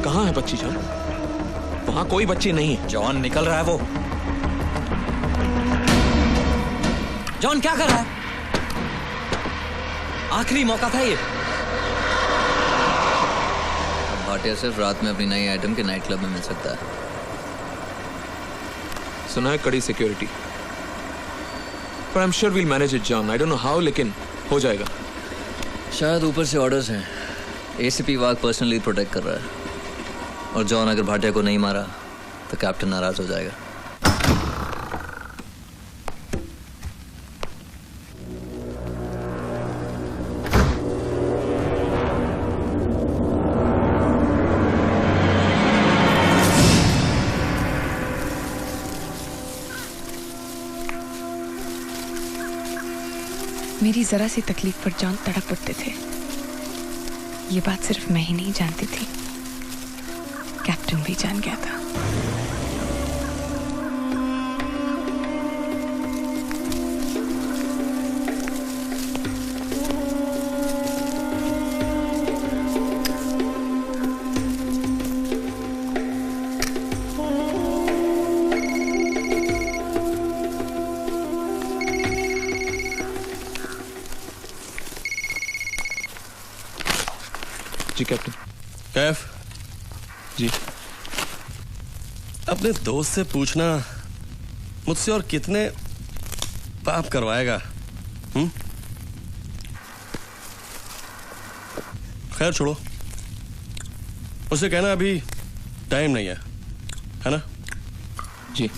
कहाँ है? बच्ची जॉन, वहां कोई बच्ची नहीं है। जॉन निकल रहा है वो। जॉन क्या कर रहा है? आखिरी मौका था ये। अब भाटिया सिर्फ रात में अपनी नई आइटम के नाइट क्लब में मिल सकता है। सुना है कड़ी सिक्योरिटी, पर I am sure we'll manage it John. I don't know how, लेकिन हो जाएगा। शायद ऊपर से ऑर्डर्स हैं। एसीपी वाग पर्सनली प्रोटेक्ट कर रहा है, और जॉन अगर भाटिया को नहीं मारा तो कैप्टन नाराज हो जाएगा। मेरी जरा सी तकलीफ पर जॉन तड़प उठते थे। ये बात सिर्फ मैं ही नहीं जानती थी, कैप्टन भी जान गया था। जी कैप्टन। कैफ जी। अपने दोस्त से पूछना मुझसे और कितने पाप करवाएगा। खैर छोड़ो, उसे कहना अभी टाइम नहीं है ना? जी।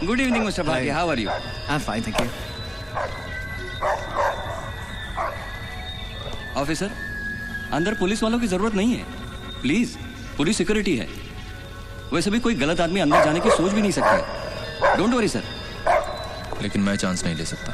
Good evening, Mr. Bhatia. How are you? I'm fine, thank you. Officer, अंदर पुलिस वालों की जरूरत नहीं है। प्लीज, पूरी सिक्योरिटी है। वैसे भी कोई गलत आदमी अंदर जाने की सोच भी नहीं सकता। Don't worry sir. लेकिन मैं चांस नहीं ले सकता।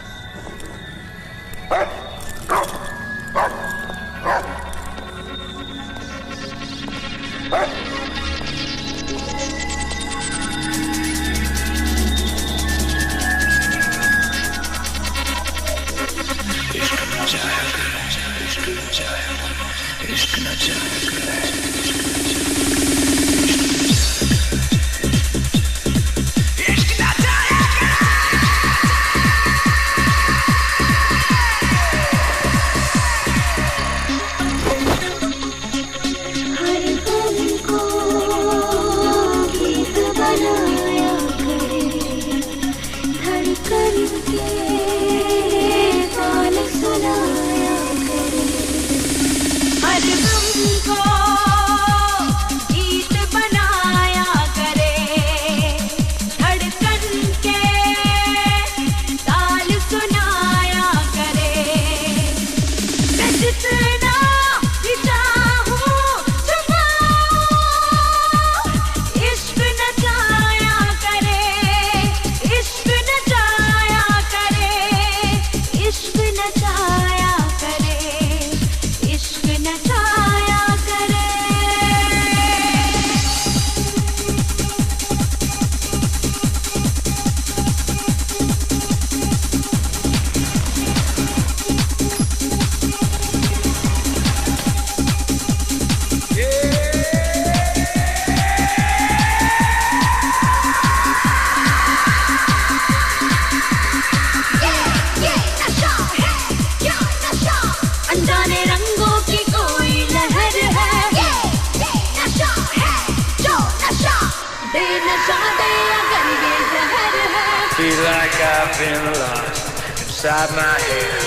बेनशा दे अगर ये जहर है. Feel like I've been lost inside my head,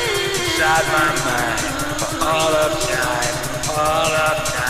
inside my mind, for all of time, all of time.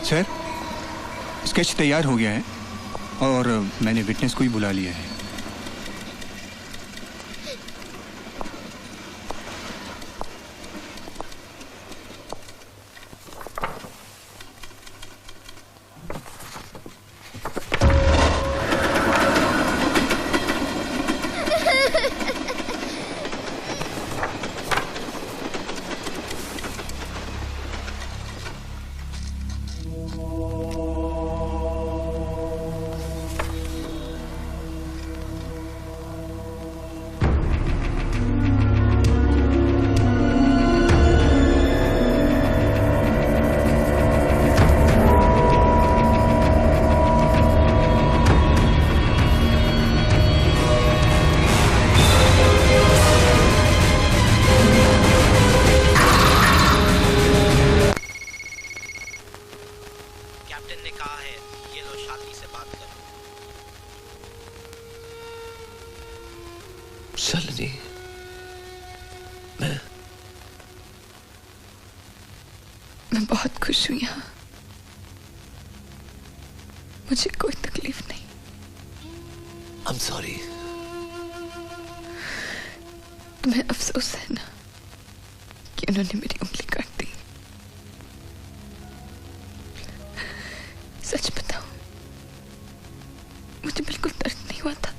Sir, sketch तैयार हो गया है और मैंने विटनेस को ही बुला लिया है. शालिनी, मैं बहुत खुश हूं यहाँ. मुझे कोई तकलीफ नहीं. I'm sorry. तुम्हें अफसोस है ना कि उन्होंने मेरी उंगली काट दी. सच बताओ, मुझे बिल्कुल दर्द नहीं हुआ था.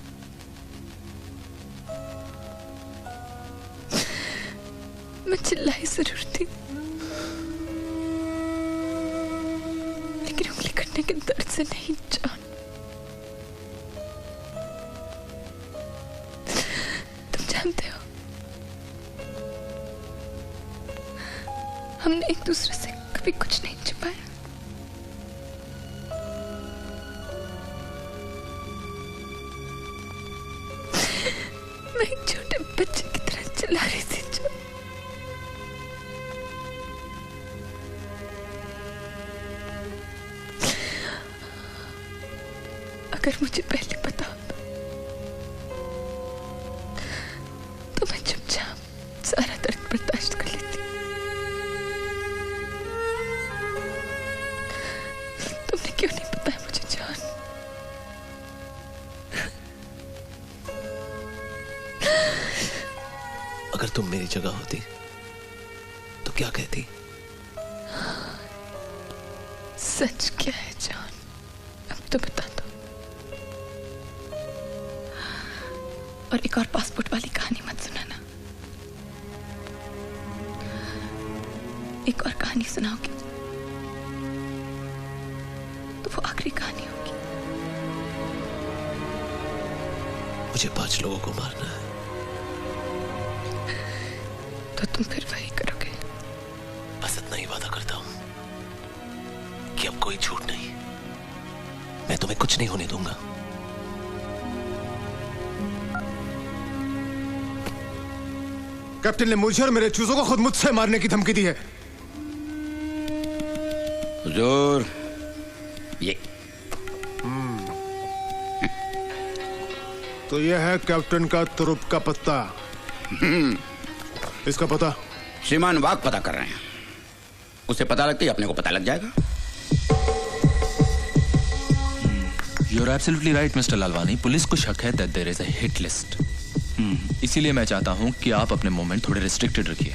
मैं चिल्लाई जरूर थी, लेकिन उंगली कटने के दर्द से नहीं जान. तुम जानते हो, हमने एक दूसरे से कभी कुछ नहीं छुपाया. मैं एक छोटे बच्चे की तरह चिल्ला रही थी. अगर मुझे पहले पता होता तो मैं चुपचाप सारा दर्द बर्दाश्त कर लेती. तुमने क्यों नहीं बताया मुझे जान? अगर तुम मेरी जगह होती तो क्या कहती? सच क्या है जान? अब तो बता दो. और एक और पासपोर्ट वाली कहानी मत सुनाना. एक और कहानी सुनाओगे तो वो आखिरी कहानी होगी. मुझे 5 लोगों को मारना है. तो तुम फिर वही करोगे? बस इतना देता हूं कि अब कोई झूठ नहीं, मैं तुम्हें कुछ नहीं होने दूंगा। कैप्टन ने मुझे और मेरे चूजों को खुद मुझसे मारने की धमकी दी है। हुजूर, ये तो ये है कैप्टन का तुरुप का पत्ता। इसका पता? श्रीमान वाक पता कर रहे हैं, उसे पता लगते ही अपने को पता लग जाएगा। You are absolutely right mister Lalwani, police को शक है that there is a hit list. इसीलिए मैं चाहता हूं कि आप अपने मूवमेंट थोड़े रिस्ट्रिक्टेड रखिए।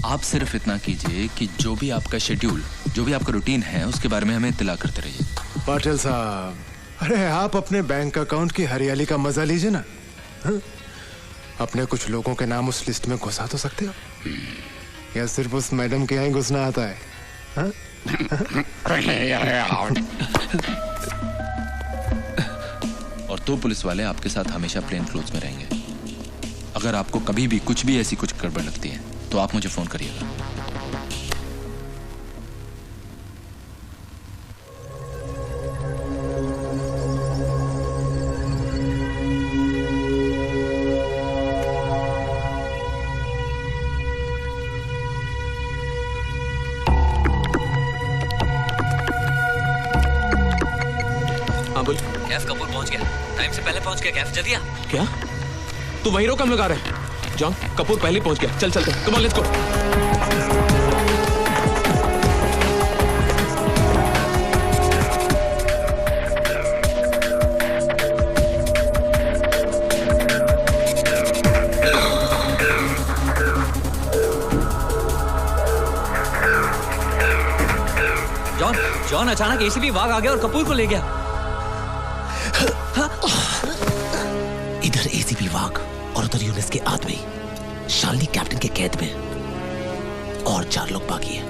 आप सिर्फ इतना कीजिए कि जो भी आपका शेड्यूल, जो भी आपका रूटीन है, उसके बारे में हमें इत्तला करते रहिए। पाटिल साहब, अरे आप अपने बैंक अकाउंट की हरियाली का मजा लीजिए ना। हा? अपने कुछ लोगों के नाम उस लिस्ट में घुसा तो सकते हो, या सिर्फ उस मैडम के यहाँ ही घुसना आता है? हा? और तो पुलिस वाले आपके साथ हमेशा प्लेन क्लोथ्स में रहेंगे। अगर आपको कभी भी कुछ भी ऐसी कुछ गड़बड़ लगती है तो आप मुझे फोन करिएगा। हाँ बोल। कैफ कपूर पहुंच गया, टाइम से पहले पहुंच गया। कैफ जल्दी आ। क्या तू वही रोक, हम लोग आ रहे हैं। जॉन, कपूर पहले पहुंच गया, चल चलते, come on let's go. John, John अचानक एसीपी वाघ आ गया और कपूर को ले गया। इधर एसीपी वाघ और उधर यूनिस के आदमी, शालिनी कैप्टन के कैद में, और 4 लोग बाकी हैं।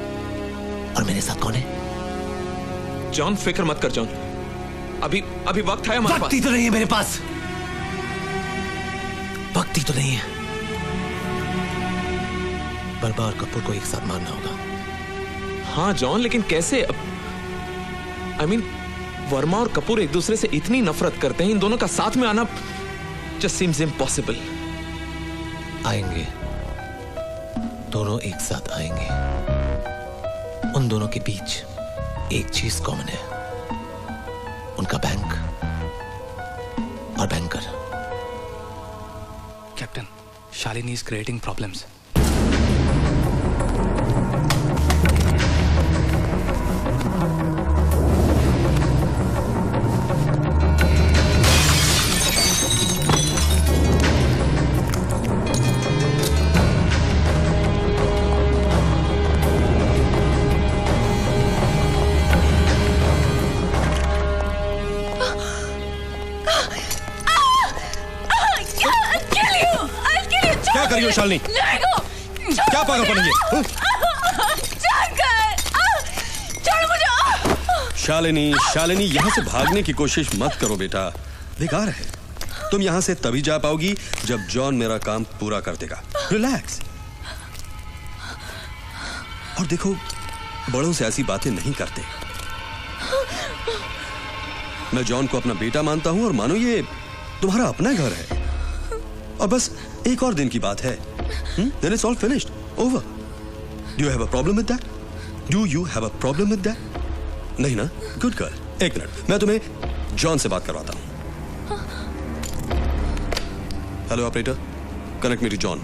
और मेरे साथ कौन है? जॉन फिक्र मत कर जॉन, अभी वक्त है हमारे पास। वक्त ही तो नहीं है मेरे पास, वक्त ही तो नहीं है। बर्बा और कपूर को एक साथ मारना होगा। हाँ जॉन, लेकिन कैसे? I mean, वर्मा और कपूर एक दूसरे से इतनी नफरत करते हैं, इन दोनों का साथ में आना just seems impossible. आएंगे, दोनों एक साथ आएंगे। उन दोनों के बीच एक चीज कॉमन है, उनका बैंक और banker. Captain, Shalini is creating problems. क्या करियो शालिनी? क्या पागलपन है ये? शालिनी, शालिनी, यहाँ से भागने की कोशिश मत करो बेटा, बेकार है। तुम यहाँ से तभी जा पाओगी जब जॉन मेरा काम पूरा कर देगा। रिलैक्स। और देखो, बड़ों से ऐसी बातें नहीं करते। मैं जॉन को अपना बेटा मानता हूं, और मानो ये तुम्हारा अपना घर है। और बस एक और दिन की बात है, then it's all finished, over. Do you have a problem with that? Do you have a problem with that? नहीं ना? Good girl. एक मिनट, मैं तुम्हें जॉन से बात करवाता हूं। Hello operator, connect me to John.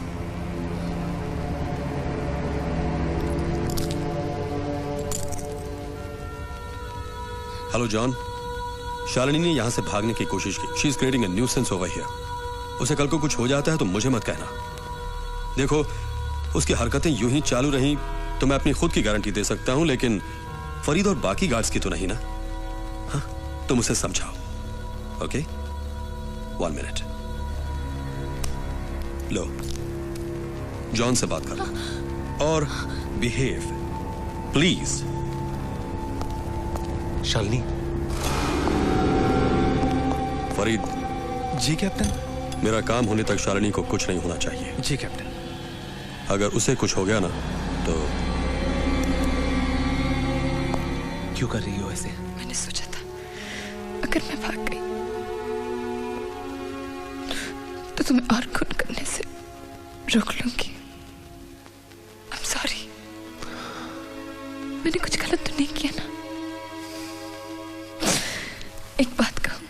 Hello John, Shalini ने यहां से भागने की कोशिश की। She is creating a nuisance over here. उसे कल को कुछ हो जाता है तो मुझे मत कहना। देखो, उसकी हरकतें यूं ही चालू रहीं तो मैं अपनी खुद की गारंटी दे सकता हूं, लेकिन फरीद और बाकी गार्ड्स की तो नहीं ना। हाँ, तुम उसे समझाओ। Okay, 1 minute. लो, जॉन से बात कर लो और behave please. Shalini. Farid. Ji captain. मेरा काम होने तक शालिनी को कुछ नहीं होना चाहिए। जी कैप्टन। अगर उसे कुछ हो गया ना तो क्यों कर रही हो ऐसे? मैंने सोचा था अगर मैं भाग गई तो तुम्हें और खून करने से रोक लूंगी। I'm sorry। मैंने कुछ गलत तो नहीं किया ना? एक बात कहूं,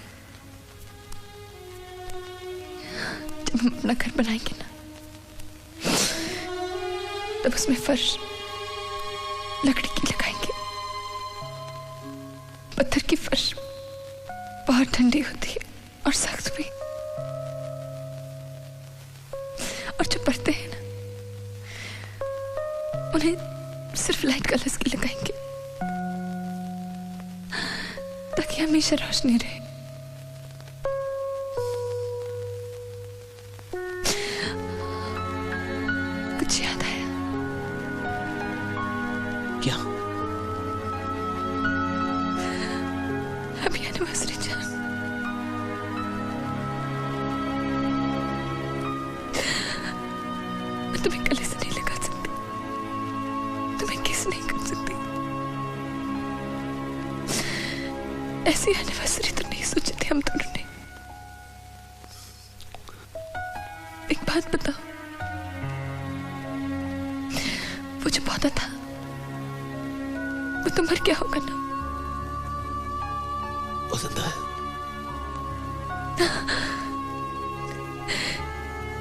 जब हम अपना घर बनाएंगे ना, तब उसमें फर्श लकड़ी की लगाएंगे। पत्थर की फर्श बहुत ठंडी होती है और सख्त भी। और जो पर्दे हैं ना, उन्हें सिर्फ लाइट कलर्स की लगाएंगे ताकि हमेशा रोशनी रहे। कुछ याद आया? क्या? हैप्पी एनिवर्सरी जान। मैं तुम्हें गले से नहीं लगा सकती, तुम्हें किस नहीं कर सकती। ऐसी एनिवर्सरी तो नहीं सोची थी हम दोनों ने। एक बात बताओ, वो जो पौधा था वो तो मर गया होगा ना? वो जिंदा है।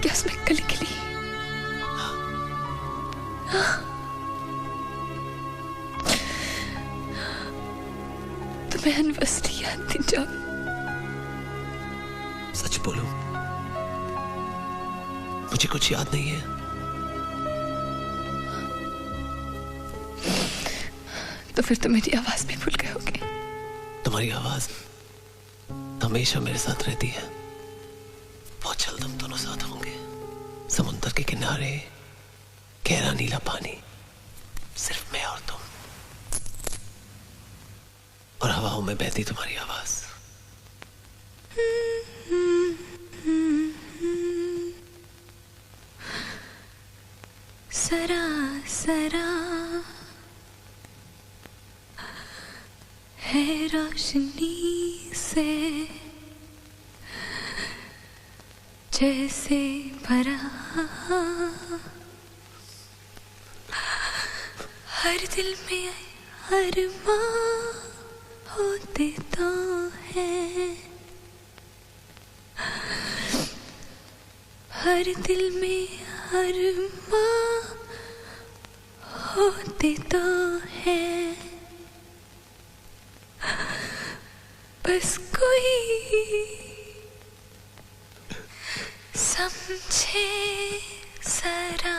क्या उसमें कली खिली? तुम्हें एनिवर्सरी याद थी जॉन? सच बोलूं, मुझे कुछ याद नहीं है। तो फिर तो मेरी आवाज भी भूल गए होगे। तुम्हारी आवाज हमेशा मेरे साथ रहती है। बहुत जल्द हम दोनों साथ होंगे, समुद्र के किनारे, गहरा नीला पानी, सिर्फ मैं और तुम, और हवाओं में बहती तुम्हारी आवाज। सरा सरा है रोशनी से जैसे भरा, हर दिल में अरमां होते तो हैं, हर दिल में अरमां होते तो हैं, बस कोई समझे जरा।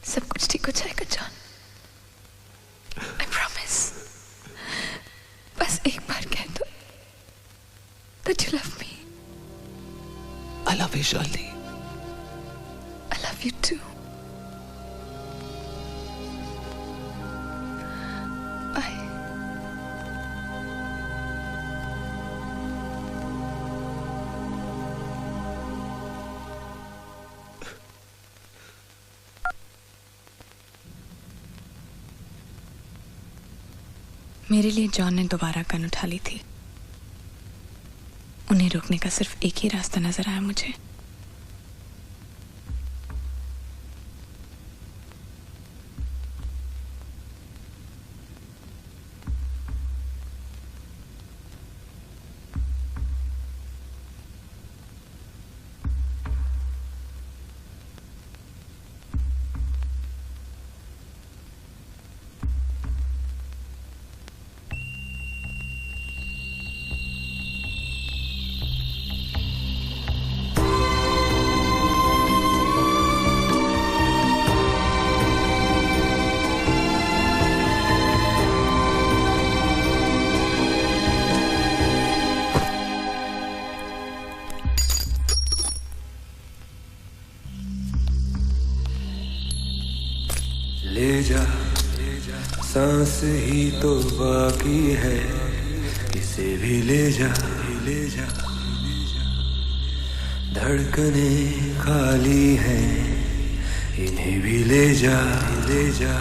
सब कुछ ठीक हो जाएगा जॉन, I promise। बस एक बार कह दो that you love me। I love you, Shirley। I love you too। Bye। मेरे लिए जॉन ने दोबारा गन उठा ली थी। उन्हें रोकने का सिर्फ एक ही रास्ता नजर आया मुझे। ले जा सांस ही तो बाकी है, इसे भी ले जा धड़कने खाली है, इन्हें भी ले जा, ले जा।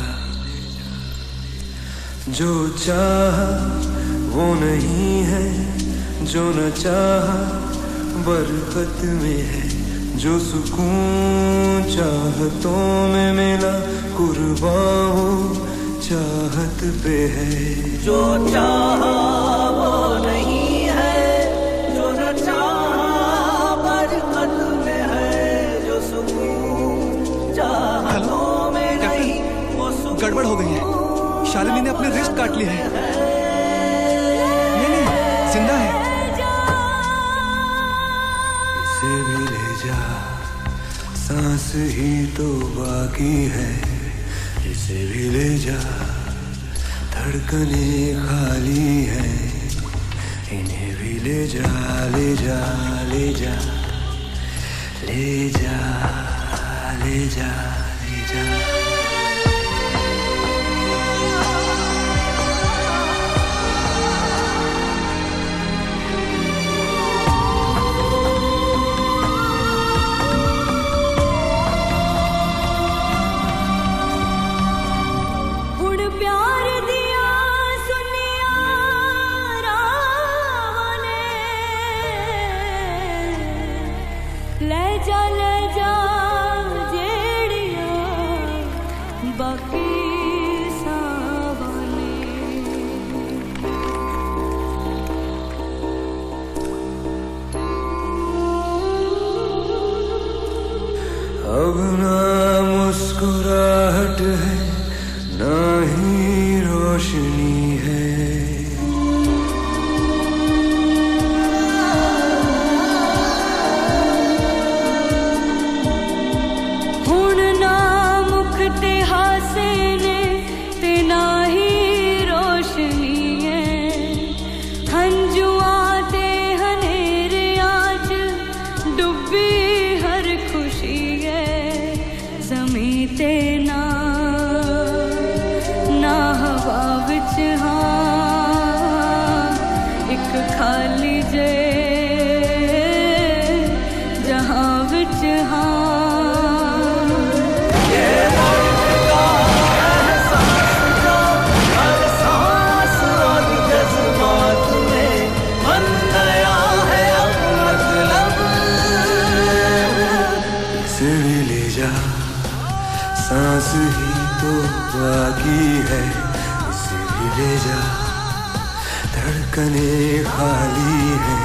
जो चाहा वो नहीं है, जो न चाहा बरकत में है। जो सुकून चाहतों में मिला कुर्बान वो चाहत पे है। जो चाहा वो नहीं है, जो न चाहा बरकत में है। जो सुकून चाहतों में नहीं वो सुकून। गड़बड़ हो गई है, शालिनी ने अपने रिस्ट काट लिए हैं। नहीं, जिंदा है। इसे भी ले जा, सांस ही तो बाकी है। इसे भी ले जा, धड़कने खाली है। इन्हें भी ले जा, ले जा, ले जा, ले जा, ले जा, ले जा। अब ना मुस्कुराहट है, ना ही रोशनी है। हुण ना मुख ते हासे ने ते ना ही रोशनी है। हंजुआ ते हनेरिया च डुबी हर खुशी ते ना ना हवा विच हाँ एक खाली जे जहां विच सांस ही तो बाकी है। इसे भी ले जा, धड़कने खाली है।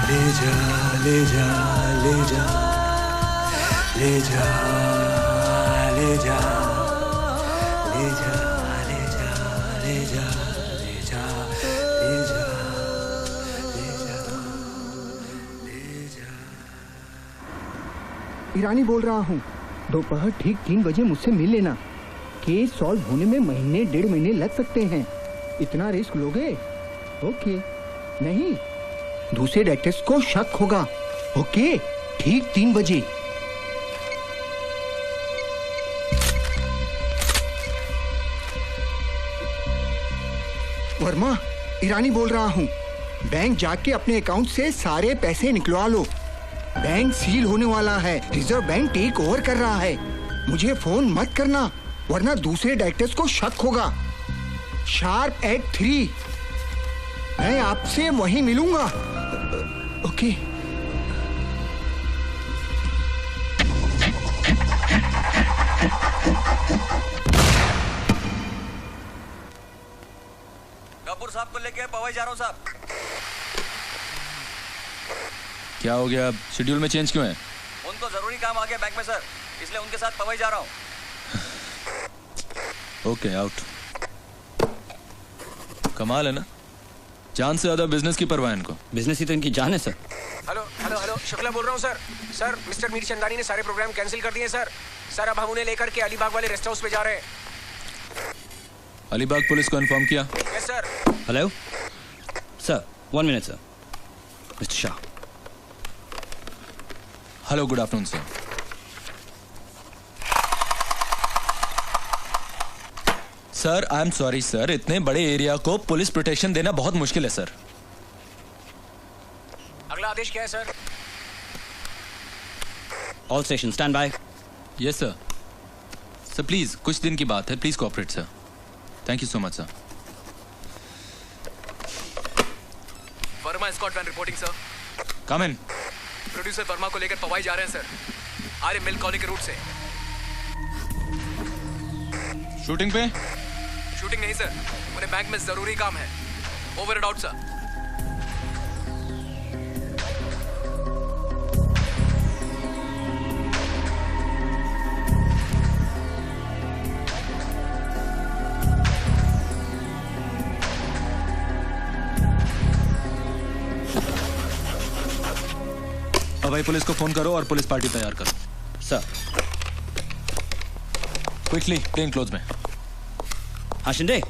ले जा, ले जा, ले जा, ले जा, ले जा, ले जा, ले जा, ले जा, ले जा, ले जा, ले जा, ले जा। ईरानी बोल रहा हूँ, दोपहर ठीक 3 बजे मुझसे मिल लेना। केस सॉल्व होने में महीने 1.5 महीने लग सकते हैं। इतना रिस्क लोगे? ओके। नहीं, दूसरे डेटेस्ट को शक होगा। ओके, ठीक 3 बजे। वर्मा, ईरानी बोल रहा हूँ। बैंक जाके अपने अकाउंट से सारे पैसे निकलवा लो। बैंक सील होने वाला है। रिजर्व बैंक टेक ओवर कर रहा है। मुझे फोन मत करना, वरना दूसरे डायरेक्टर्स को शक होगा। शार्प एट 3 मैं आपसे वहीं मिलूंगा। ओके। कपूर साहब को लेके पवई जा रहा हूँ साहब। क्या हो गया? अब शेड्यूल में चेंज क्यों है? उनको जरूरी काम आ गया बैंक में सर, इसलिए उनके साथ पवई जा रहा हूँ। Okay, out. कमाल है ना, जान से ज्यादा बिजनेस की परवाह है इनको। बिजनेस ही तो इनकी जान है sir. Hello hello hello, Shukla बोल रहा हूँ sir. Sir, mister Mir Chandani ने सारे प्रोग्राम कैंसिल कर दिए सर। सर, अब हम उन्हें लेकर के अलीबाग वाले रेस्ट हाउस पे जा रहे हैं। अलीबाग पुलिस को इन्फॉर्म किया? Yes sir. Hello sir, 1 minute sir. Mister Shah. Hello, good afternoon sir. Sir, I am sorry sir, इतने बड़े एरिया को पुलिस प्रोटेक्शन देना बहुत मुश्किल है सर। अगला आदेश क्या है sir? All station stand by. Yes sir. Sir please, कुछ दिन की बात है, please cooperate sir. Thank you so much sir. Verma Scott van reporting sir. Come in. Producer Verma को लेकर पवाई जा रहे हैं सर, आर्य मिल्क कॉलोनी के रूट से। शूटिंग पे? शूटिंग नहीं सर, उन्हें बैंक में जरूरी काम है। Over and out sir. भाई पुलिस को फोन करो और पुलिस पार्टी तैयार करो। सर। क्विकली प्लेन क्लोज में। हाँ शिंदे।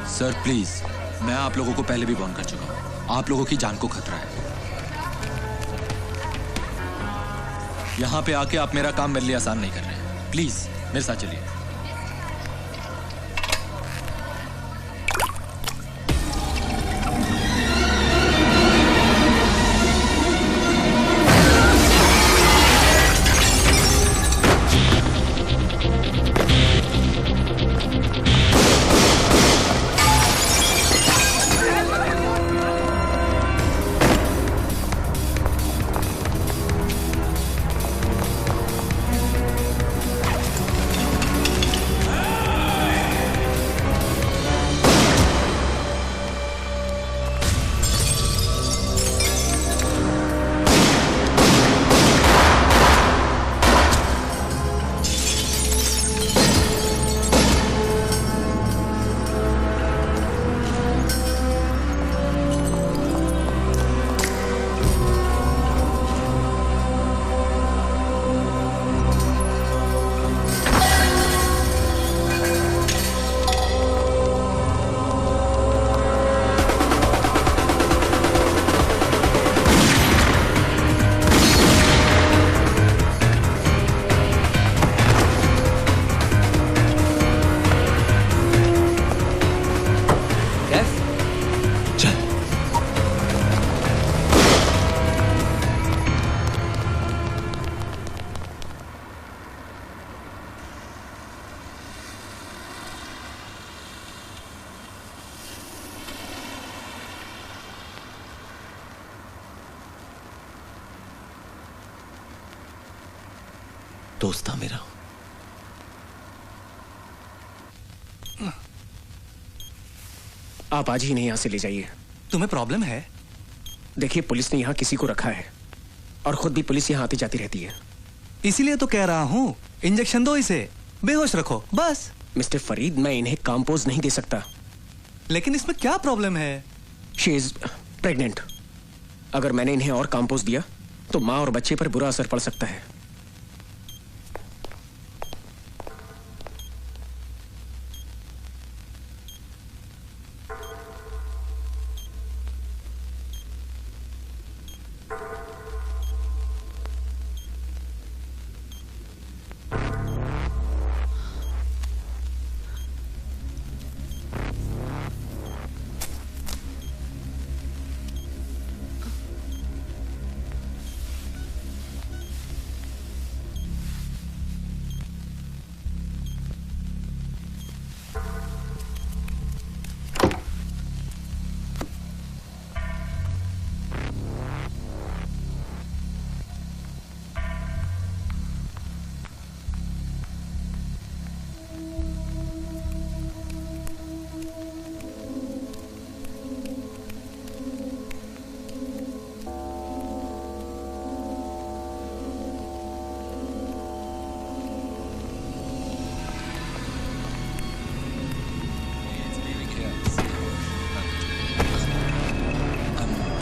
सर प्लीज, मैं आप लोगों को पहले भी वार्न कर चुका हूं, आप लोगों की जान को खतरा है। यहां पे आके आप मेरा काम मेरे लिए आसान नहीं कर रहे हैं। प्लीज मेरे साथ चलिए। दोस्त था मेरा। आप आज ही नहीं यहाँ से ले जाइए। तुम्हें प्रॉब्लम है? देखिए, पुलिस ने यहाँ किसी को रखा है और खुद भी पुलिस यहाँ आती जाती रहती है। इसीलिए तो कह रहा हूँ, इंजेक्शन दो इसे, बेहोश रखो बस। मिस्टर फरीद, मैं इन्हें कंपोज नहीं दे सकता। लेकिन इसमें क्या प्रॉब्लम है? She is pregnant. अगर मैंने इन्हें और कंपोज दिया तो माँ और बच्चे पर बुरा असर पड़ सकता है।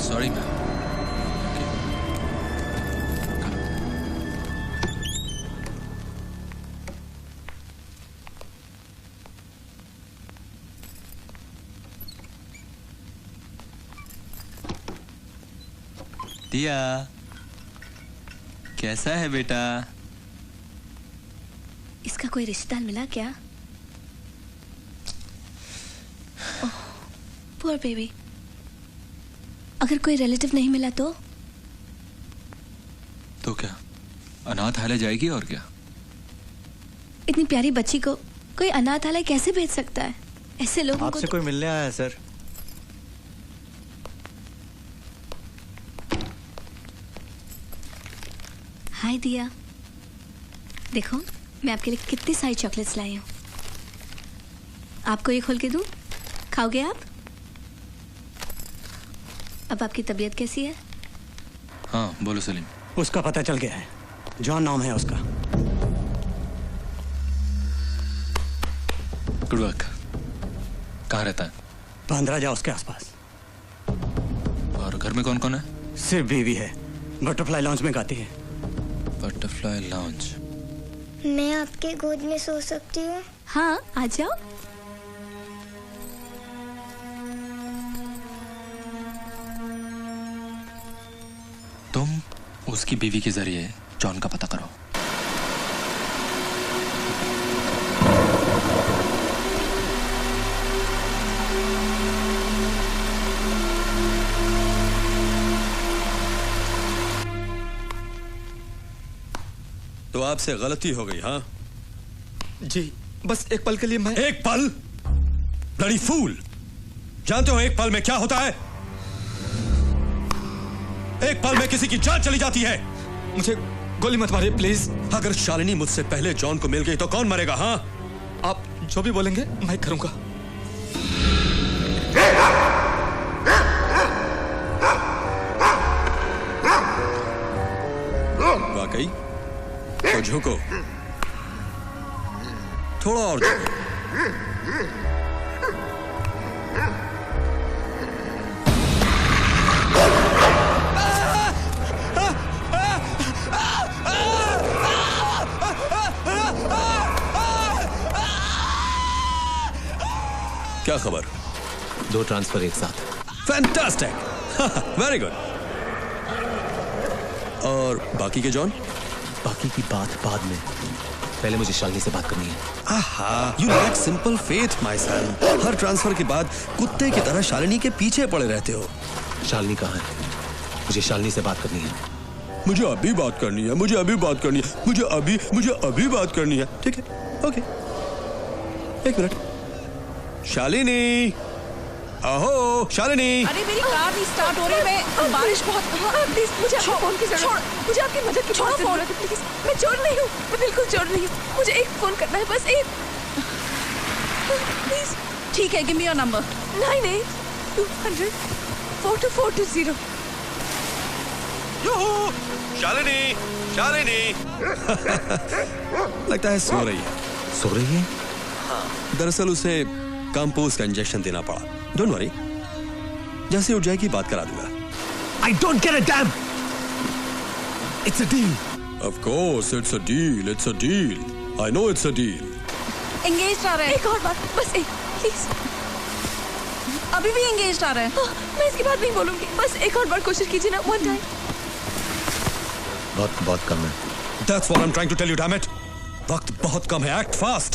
Sorry, ma'am. दिया, कैसा है बेटा? इसका कोई रिश्ता मिला क्या? ओह, पुअर बेबी। अगर कोई रिलेटिव नहीं मिला तो क्या अनाथालय जाएगी और क्या? इतनी प्यारी बच्ची को कोई अनाथालय कैसे भेज सकता है? ऐसे लोगों को आपसे कोई मिलने आया है सर। हाय दिया, देखो मैं आपके लिए कितनी सारी चॉकलेट्स लाई हूँ। आपको ये खोल के दूँ? खाओगे आप? अब आपकी तबीयत कैसी है? हाँ बोलो सलीम। उसका पता चल गया है, जॉन नाम है उसका। Good work. कहाँ रहता है? बांद्रा जा उसके आसपास। और घर में कौन कौन है? सिर्फ बीवी है, बटरफ्लाई लॉन्च में गाती है। Butterfly launch. मैं आपके गोद में सो सकती हूँ? हाँ आ जाओ। तुम उसकी बीवी के जरिए जॉन का पता करो। तो आपसे गलती हो गई, हाँ? जी, बस एक पल के लिए मैं। एक पल? Bloody fool! जानते हो एक पल में क्या होता है? एक पल में किसी की जान चली जाती है। मुझे गोली मत मारिए प्लीज। अगर शालिनी मुझसे पहले जॉन को मिल गई तो कौन मरेगा? हाँ, आप जो भी बोलेंगे मैं करूंगा। वाकई? तो झुको, थोड़ा और झुको। क्या खबर? 2 ट्रांसफर एक साथ। Fantastic, very good. और बाकी के जॉन? बाकी की बात बाद में, पहले मुझे शालिनी से बात करनी है। आहा, you lack simple faith, my son। Her transfer के बाद कुत्ते की तरह शालिनी के पीछे पड़े रहते हो। शालिनी कहाँ है? मुझे शालिनी से बात करनी है। मुझे अभी बात करनी है, मुझे अभी बात करनी है, मुझे अभी बात करनी है। ठीक है, ओके, एक मिनट। शालिनी, अहो शालिनी। अरे मेरी कार नहीं स्टार्ट हो रही, मैं बारिश बहुत। प्लीज मुझे आपके फोन की जरूरत है। मुझे आपकी मदद की बहुत जरूरत है प्लीज। मैं चोर नहीं हूँ, मैं बिल्कुल छोड़ रही हूँ, मुझे एक फोन करना है, बस एक। प्लीज। ठीक है, give me your number. 98-200 42420। Shalini, Shalini. लगता है सो रही है। सो रही है? दरअसल उसे कंपोज का इंजेक्शन देना पड़ा। डोंट वरी, जैसे उठ जाएगी बात करा दूंगा। I don't get a damn. It's a deal. Of course, it's a deal. It's a deal. I know it's a deal. Engage आ रहा है। एक और बात, बस एक, प्लीज। अभी भी एंगेज आ रहा है। मैं इसकी बात नहीं बोलूंगी, बस एक और बार कोशिश कीजिए ना, one time। वक्त बहुत कम है। That's what I'm trying to tell you, damn it. वक्त बहुत कम है, act fast.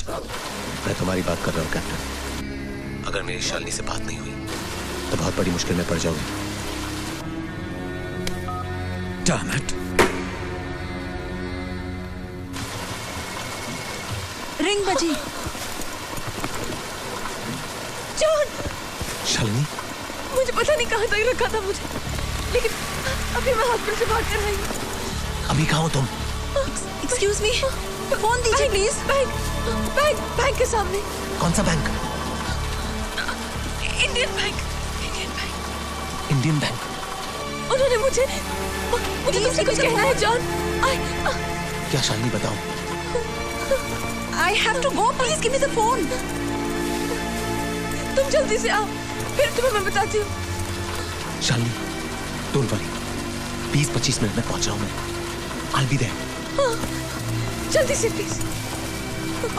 मैं तुम्हारी बात कर रहा हूँ कैप्टन। अगर मेरी शालिनी से बात नहीं हुई तो बहुत बड़ी मुश्किल में पड़ जाऊंगी। Damn it. रिंग बजी। जॉन। शालिनी, मुझे पता नहीं कहाँ तक रखा था मुझे, लेकिन अभी मैं हॉस्पिटल से बात कर रही हूँ। अभी कहाँ हो तुम? एक्सक्यूज मी, फोन दीजिए प्लीज। बैंक के सामने। कौन सा bank? Indian bank. Indian bank. उन्होंने मुझे तुमसे कुछ कहना है जॉन। क्या शालिनी, बताओ। I have to go. Please give me the phone. तुम जल्दी से आओ, फिर तुम्हें मैं बताती हूँ। शालिनी, डोंट वरी, 20-25 मिनट में पहुंच रहा हूँ मैं। I'll be there. हाँ, जल्दी से प्लीज।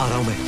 आ रहा हूँ मैं।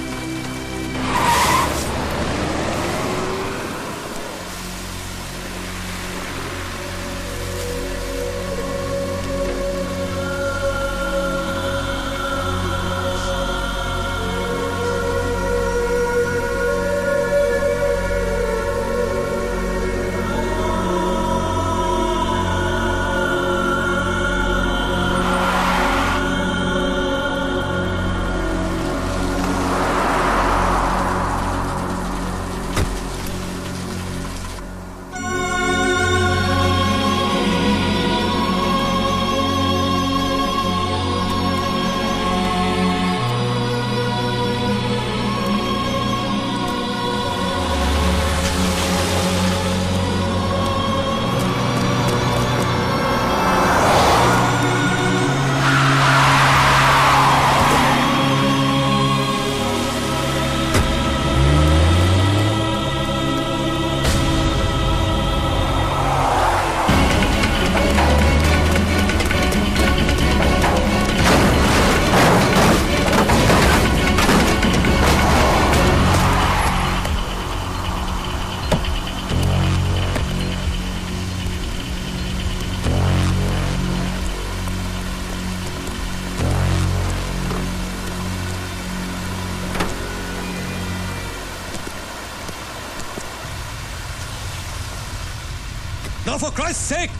Now for Christ's sake,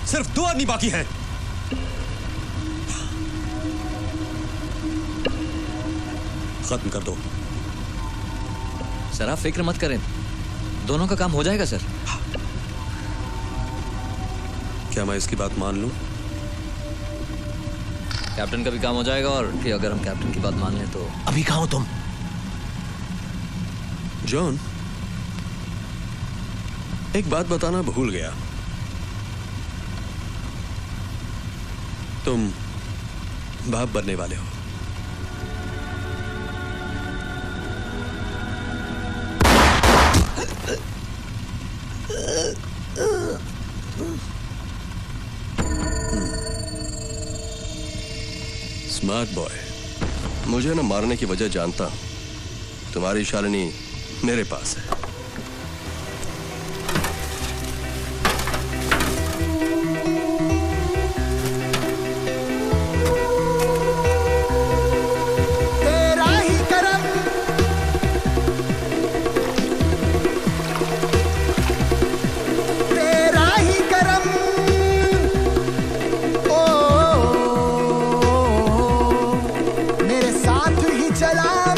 सिर्फ 2 आदमी बाकी हैं। खत्म कर दो। सर आप फिक्र मत करें, दोनों का काम हो जाएगा सर। क्या मैं इसकी बात मान लूं? कैप्टन का भी काम हो जाएगा, और कि अगर हम कैप्टन की बात मान लें तो। अभी कहाँ हो तुम? जॉन, एक बात बताना भूल गया। तुम बाप बनने वाले हो। Smart boy. मुझे न मारने की वजह जानता हूं। तुम्हारी शालिनी मेरे पास है।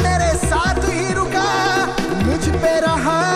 मेरे साथ ही रुका, मुझ पे रहा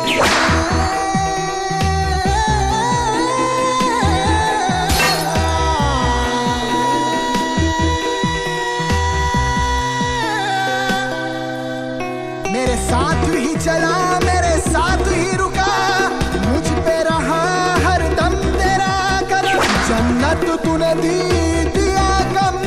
मेरे साथ ही चला, मेरे साथ ही रुका, मुझ पे रहा हर दम तेरा करम। जन्नत तूने दी, दिया गम।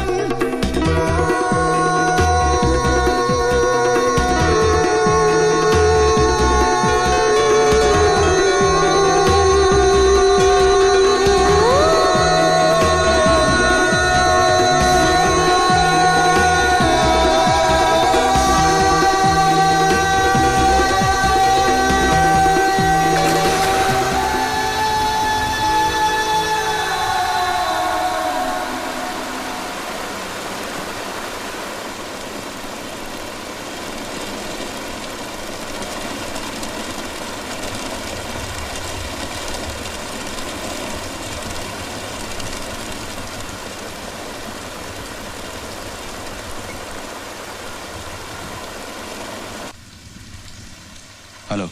हेलो,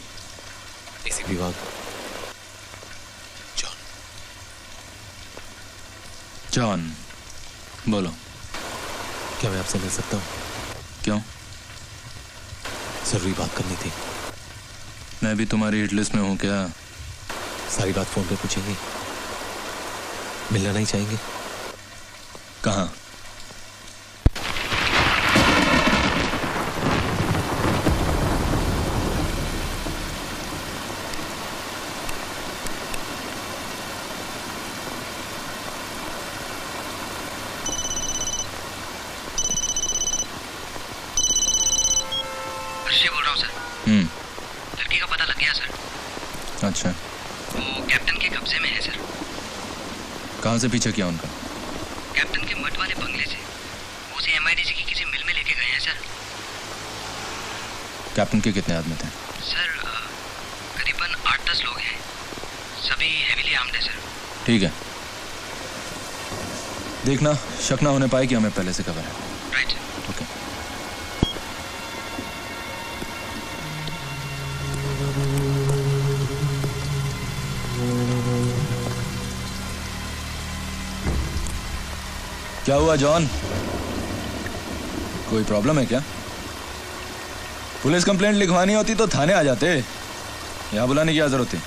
एसीपी विभाग। जॉन, बोलो। क्या मैं आपसे मिल सकता हूँ? क्यों? जरूरी बात करनी थी। मैं भी तुम्हारी हिट लिस्ट में हूँ क्या? सारी बात फोन पे पूछेंगे, मिलना नहीं चाहेंगे? कहाँ? बोल रहा हूँ सर। लड़की का पता लग गया सर। अच्छा, वो कैप्टन के कब्जे में है सर। कहाँ से पीछा किया उनका? कैप्टन के मठ वाले बंगले से। वो उसे MIDC की किसी मिल में लेके गए हैं सर। कैप्टन के कितने आदमी थे? सर करीबन 8-10 लोग हैं, सभी हेवीली आर्म्ड है सर। ठीक है, देखना शक ना होने पाए कि हमें पहले से खबर है। राइट। ओके। क्या हुआ जॉन? कोई प्रॉब्लम है क्या? पुलिस कंप्लेंट लिखवानी होती तो थाने आ जाते, यहाँ बुलाने की क्या जरूरत थी?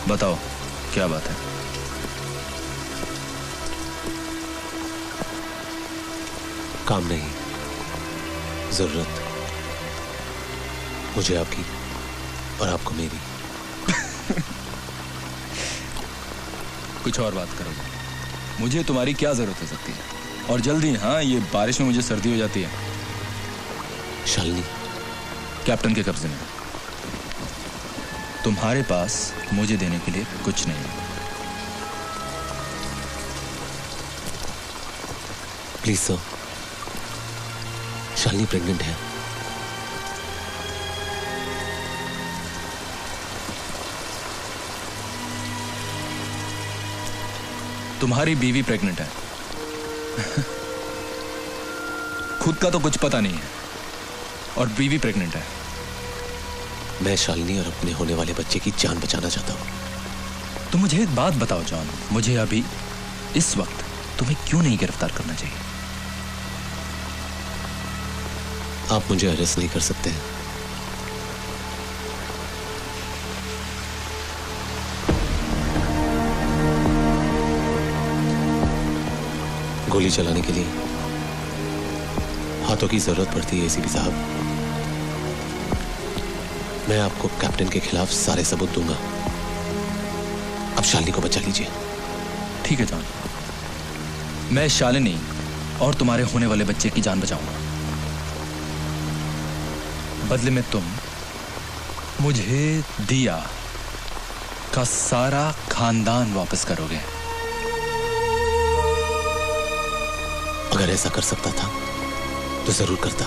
बताओ क्या बात है? काम नहीं, जरूरत। मुझे आपकी और आपको मेरी। कुछ और बात करो। मुझे तुम्हारी क्या जरूरत हो सकती है? और जल्दी। हाँ, ये बारिश में मुझे सर्दी हो जाती है। शालिनी कैप्टन के कब्जे में। तुम्हारे पास मुझे देने के लिए कुछ नहीं है। प्लीज सर, शालिनी प्रेग्नेंट है। तुम्हारी बीवी प्रेग्नेंट है। खुद का तो कुछ पता नहीं है और बीवी प्रेग्नेंट है। मैं शालिनी और अपने होने वाले बच्चे की जान बचाना चाहता हूं। तो मुझे एक बात बताओ जॉन, मुझे अभी इस वक्त तुम्हें क्यों नहीं गिरफ्तार करना चाहिए? आप मुझे अरेस्ट नहीं कर सकते हैं। गोली चलाने के लिए हाथों की जरूरत पड़ती है एसीपी साहब। मैं आपको कैप्टन के खिलाफ सारे सबूत दूंगा। अब शालिनी को बचा लीजिए। ठीक है जॉन, मैं शालिनी और तुम्हारे होने वाले बच्चे की जान बचाऊंगा। बदले में तुम मुझे दिया का सारा खानदान वापस करोगे। अगर ऐसा कर सकता था तो जरूर करता।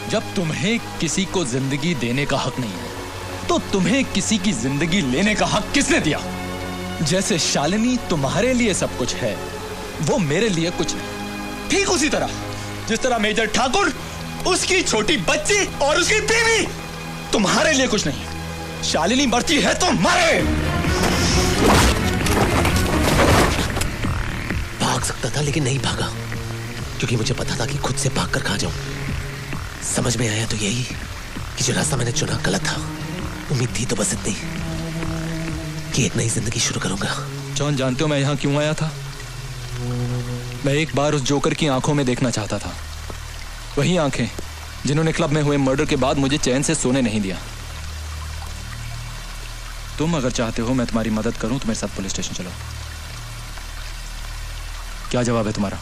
जब तुम्हें किसी को जिंदगी देने का हक नहीं है तो तुम्हें किसी की जिंदगी लेने का हक किसने दिया? जैसे शालिनी तुम्हारे लिए सब कुछ है, वो मेरे लिए कुछ नहीं। ठीक उसी तरह जिस तरह मेजर ठाकुर, उसकी छोटी बच्ची और उसकी बीवी तुम्हारे लिए कुछ नहीं। शालिनी मरती है तो मरे। भाग सकता था लेकिन नहीं भागा, क्योंकि मुझे पता था कि खुद से भाग कर कहां जाऊं। समझ में आया तो यही कि जो रास्ता मैंने चुना गलत था। उम्मीद थी तो बस इतनी कि एक नई जिंदगी शुरू करूंगा। जॉन, जानते हो मैं यहां क्यों आया था? मैं एक बार उस जोकर की आंखों में देखना चाहता था। वही आंखें जिन्होंने क्लब में हुए मर्डर के बाद मुझे चैन से सोने नहीं दिया। तुम अगर चाहते हो मैं तुम्हारी मदद करूं तो मेरे साथ पुलिस स्टेशन चलो। क्या जवाब है तुम्हारा?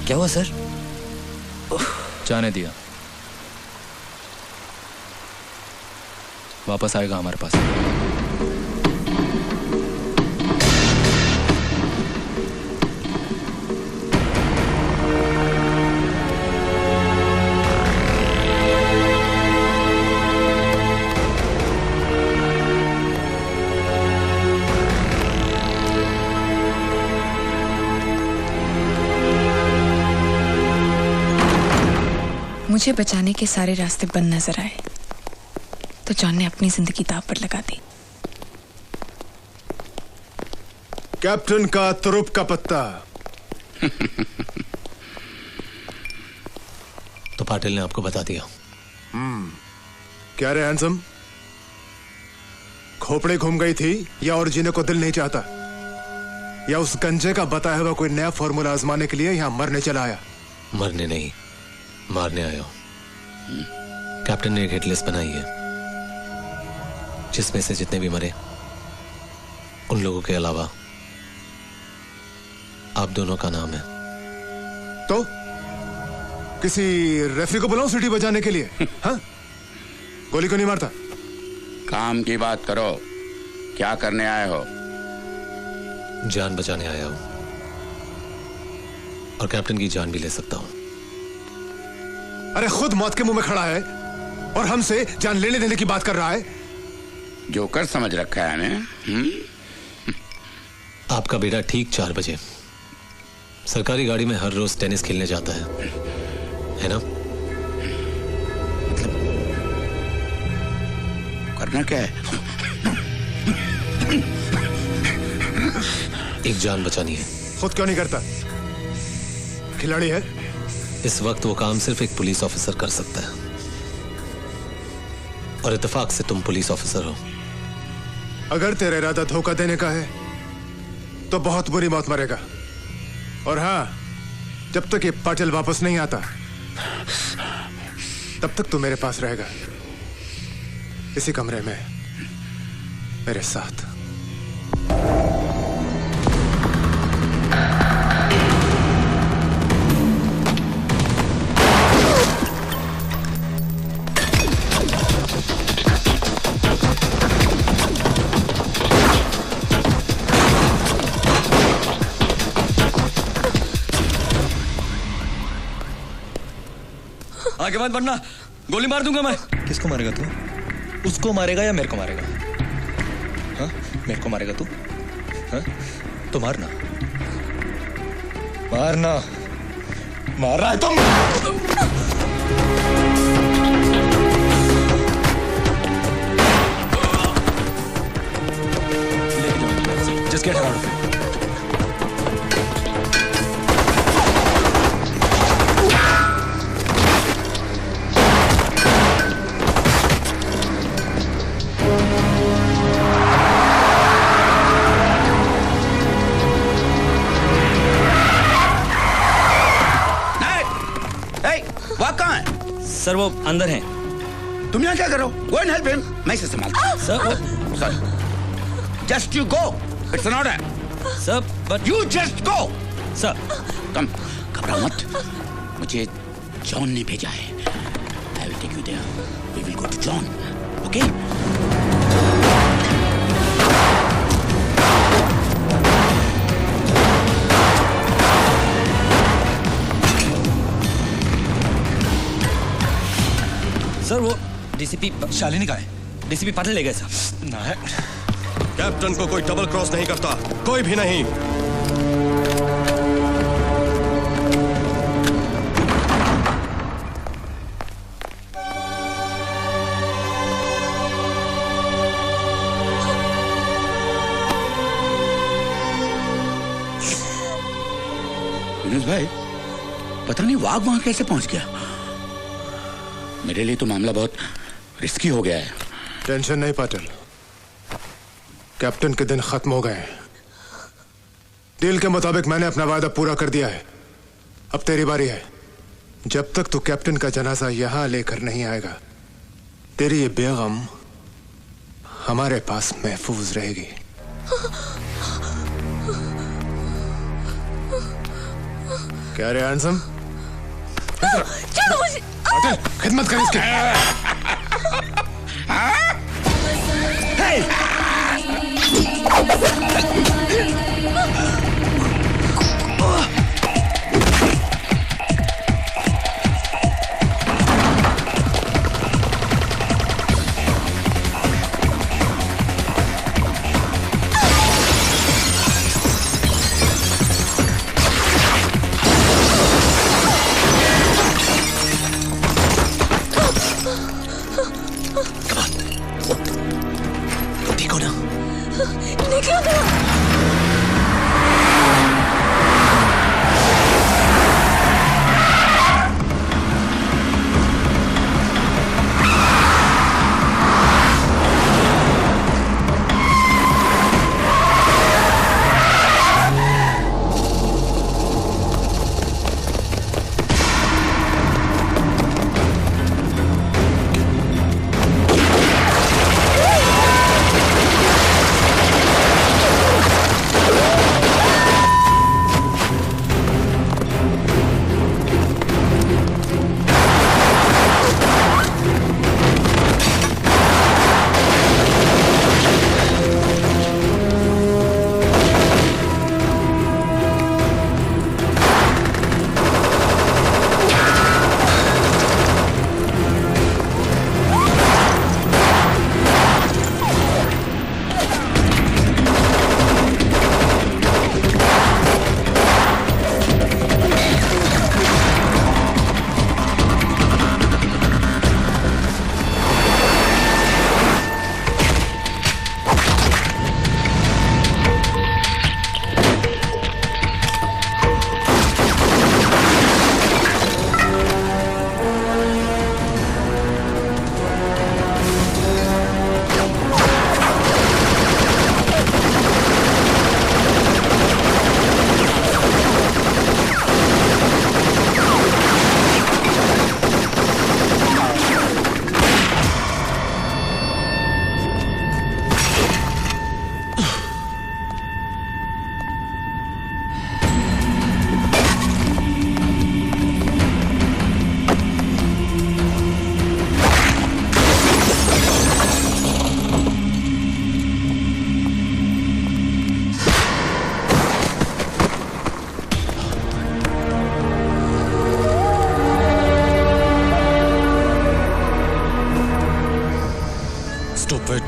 क्या हुआ सर? जाने दिया। वापस आएगा हमारे पास। मुझे बचाने के सारे रास्ते बंद नजर आए तो जॉन ने अपनी जिंदगी दांव पर लगा दी। कैप्टन का तुरुप का पत्ता। तो पाटिल ने आपको बता दिया। क्या रे हैंडसम, खोपड़े घूम गई थी या और जीने को दिल नहीं चाहता, या उस गंजे का बताया हुआ कोई नया फॉर्मूला आजमाने के लिए यहां मरने चला आया? मरने नहीं, मारने आया हूं। कैप्टन ने एक हिट लिस्ट बनाई है जिसमें से जितने भी मरे उन लोगों के अलावा आप दोनों का नाम है। तो किसी रेफरी को बुलाऊं सीटी बजाने के लिए? हाँ? गोली को नहीं मारता? काम की बात करो, क्या करने आए हो? जान बचाने आया हूं और कैप्टन की जान भी ले सकता हूं। अरे खुद मौत के मुंह में खड़ा है और हमसे जान लेने देने की बात कर रहा है। जोकर समझ रखा है हमें। आपका बेटा ठीक 4 बजे सरकारी गाड़ी में हर रोज टेनिस खेलने जाता है ना? करना क्या है? एक जान बचानी है। खुद क्यों नहीं करता? खिलाड़ी है। इस वक्त वो काम सिर्फ एक पुलिस ऑफिसर कर सकता है और इत्तेफाक से तुम पुलिस ऑफिसर हो। अगर तेरा इरादा धोखा देने का है तो बहुत बुरी मौत मरेगा। और हाँ, जब तक ये पाटिल वापस नहीं आता तब तक तू मेरे पास रहेगा, इसी कमरे में मेरे साथ। आगे मत बढ़ना, गोली मार दूंगा मैं। किसको मारेगा तू? उसको मारेगा या मेरे को मारेगा? हाँ, मेरे को मारेगा तू? हाँ, तो मारना, मारना, मार रहा है तुम। Just get her out of here. Sir वो अंदर हैं। तुम यहाँ क्या करो? Go and help him. मैं इसे संभालता हूँ। Sir Sorry. Just you go. It's an order. Sir but you just go. Sir come, घबराओ मत। मुझे जॉन ने भेजा है। I will take you there. We will go to John. Okay? DCP Shalini का है। डीसीपी पाटिल ले गए साहब। ना है। कैप्टन को कोई डबल क्रॉस नहीं करता, कोई भी नहीं। विनोद भाई, पता नहीं वाघ वहां कैसे पहुंच गया। मेरे लिए तो मामला बहुत रिस्की हो गया है। टेंशन नहीं पाटिल, कैप्टन के दिन खत्म हो गए। डील के मुताबिक मैंने अपना वादा पूरा कर दिया है। अब तेरी बारी है। जब तक तू कैप्टन का जनाजा यहां लेकर नहीं आएगा, तेरी ये बेगम हमारे पास महफूज रहेगी। क्या रे हैंडसम? पाटिल, खिदमत कर इसकी।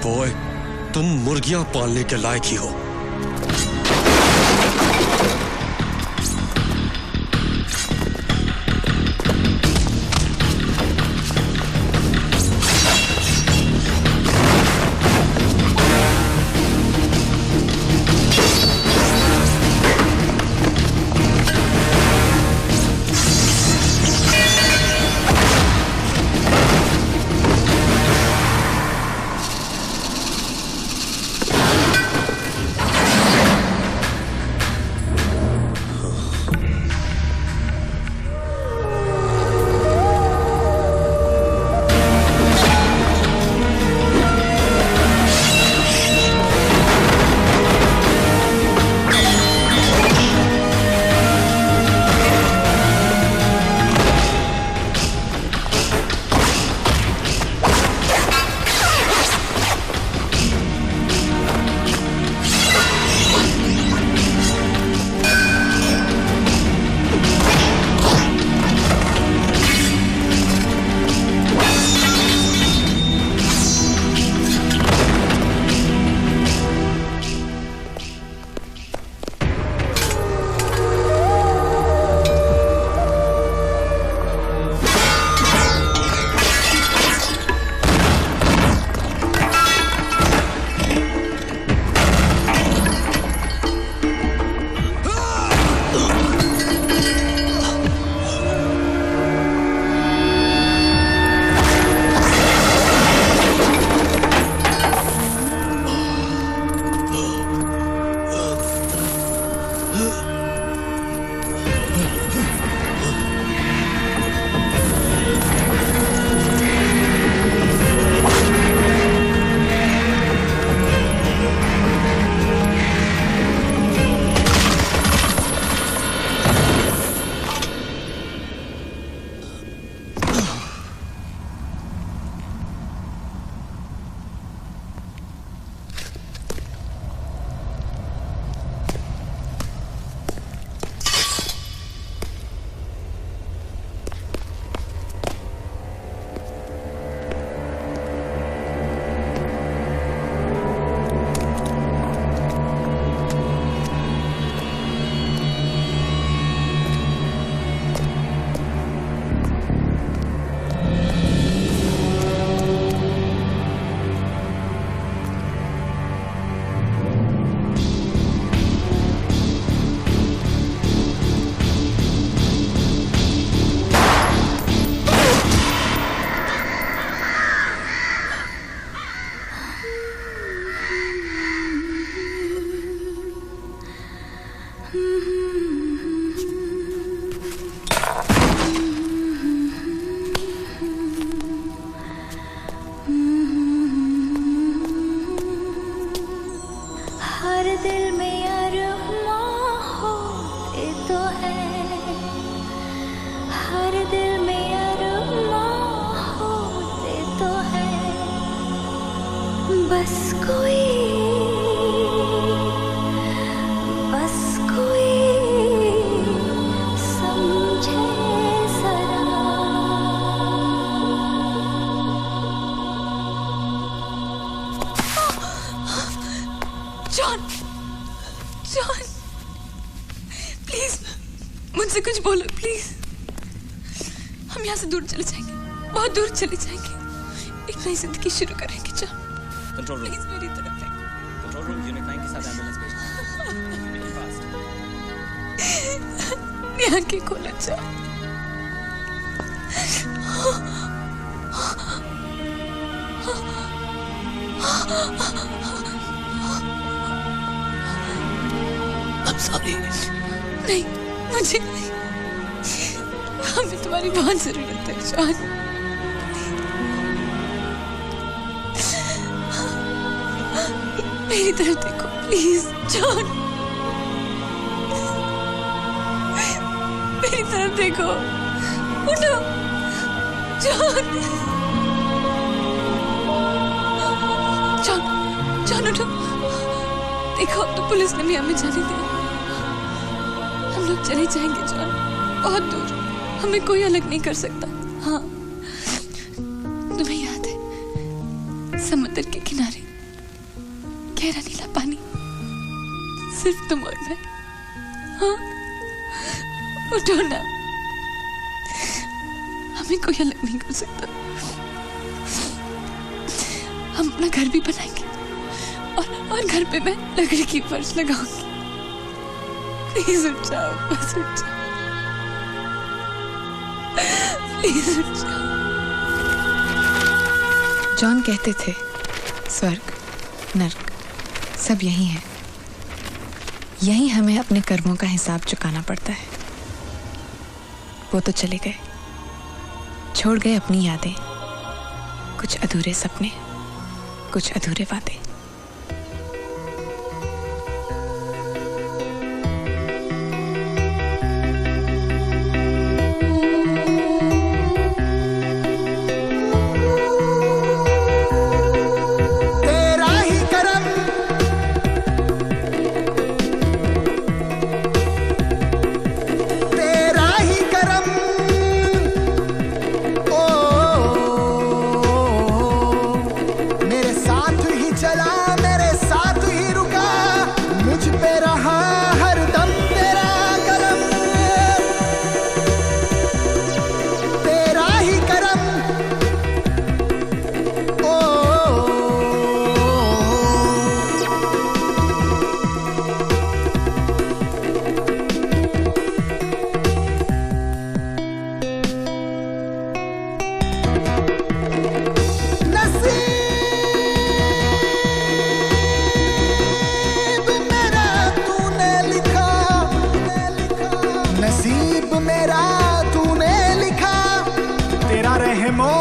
बॉय, तुम मुर्गियां पालने के लायक ही हो। बस कोई समझे जरा। जॉन, जॉन, प्लीज मुझसे कुछ बोलो प्लीज। हम यहाँ से दूर चले जाएंगे, बहुत दूर चले जाएंगे, एक नई जिंदगी शुरू करेंगे। जॉन कंट्रोल रूम, प्लीज मेरी तरफ देखो। कंट्रोल रूम यूनिट 9 के साथ एम्बुलेंस भेजना। आंखें खोलो जॉन। I'm sorry. नहीं, मुझे नहीं, हमें तुम्हारी बहुत जरूरत है जॉन। मेरी तरफ देखो प्लीज जॉन, मेरी तरफ देखो, उठो जॉन, जॉन, जॉन उठो। देखो अब तो पुलिस ने भी हमें जाने दिया, हम लोग चले जाएंगे जॉन, बहुत दूर, हमें कोई अलग नहीं कर सकता। हाँ, तुम्हें याद है समुद्र के किनारे गहरा नीला पानी, सिर्फ तुम और मैं। हाँ, उठो ना, हमें कोई अलग नहीं कर सकता। हम अपना घर भी बनाएंगे और घर पे मैं लकड़ी की फर्श लगाऊंगी। प्लीज उठ जाओ, बस उठ जाओ, प्लीज उठ जाओ। जॉन कहते थे स्वर्ग नर्क सब यही है, यही हमें अपने कर्मों का हिसाब चुकाना पड़ता है। वो तो चले गए, छोड़ गए अपनी यादें, कुछ अधूरे सपने, कुछ अधूरे वादे। मेरा तूने लिखा, तेरा रहमो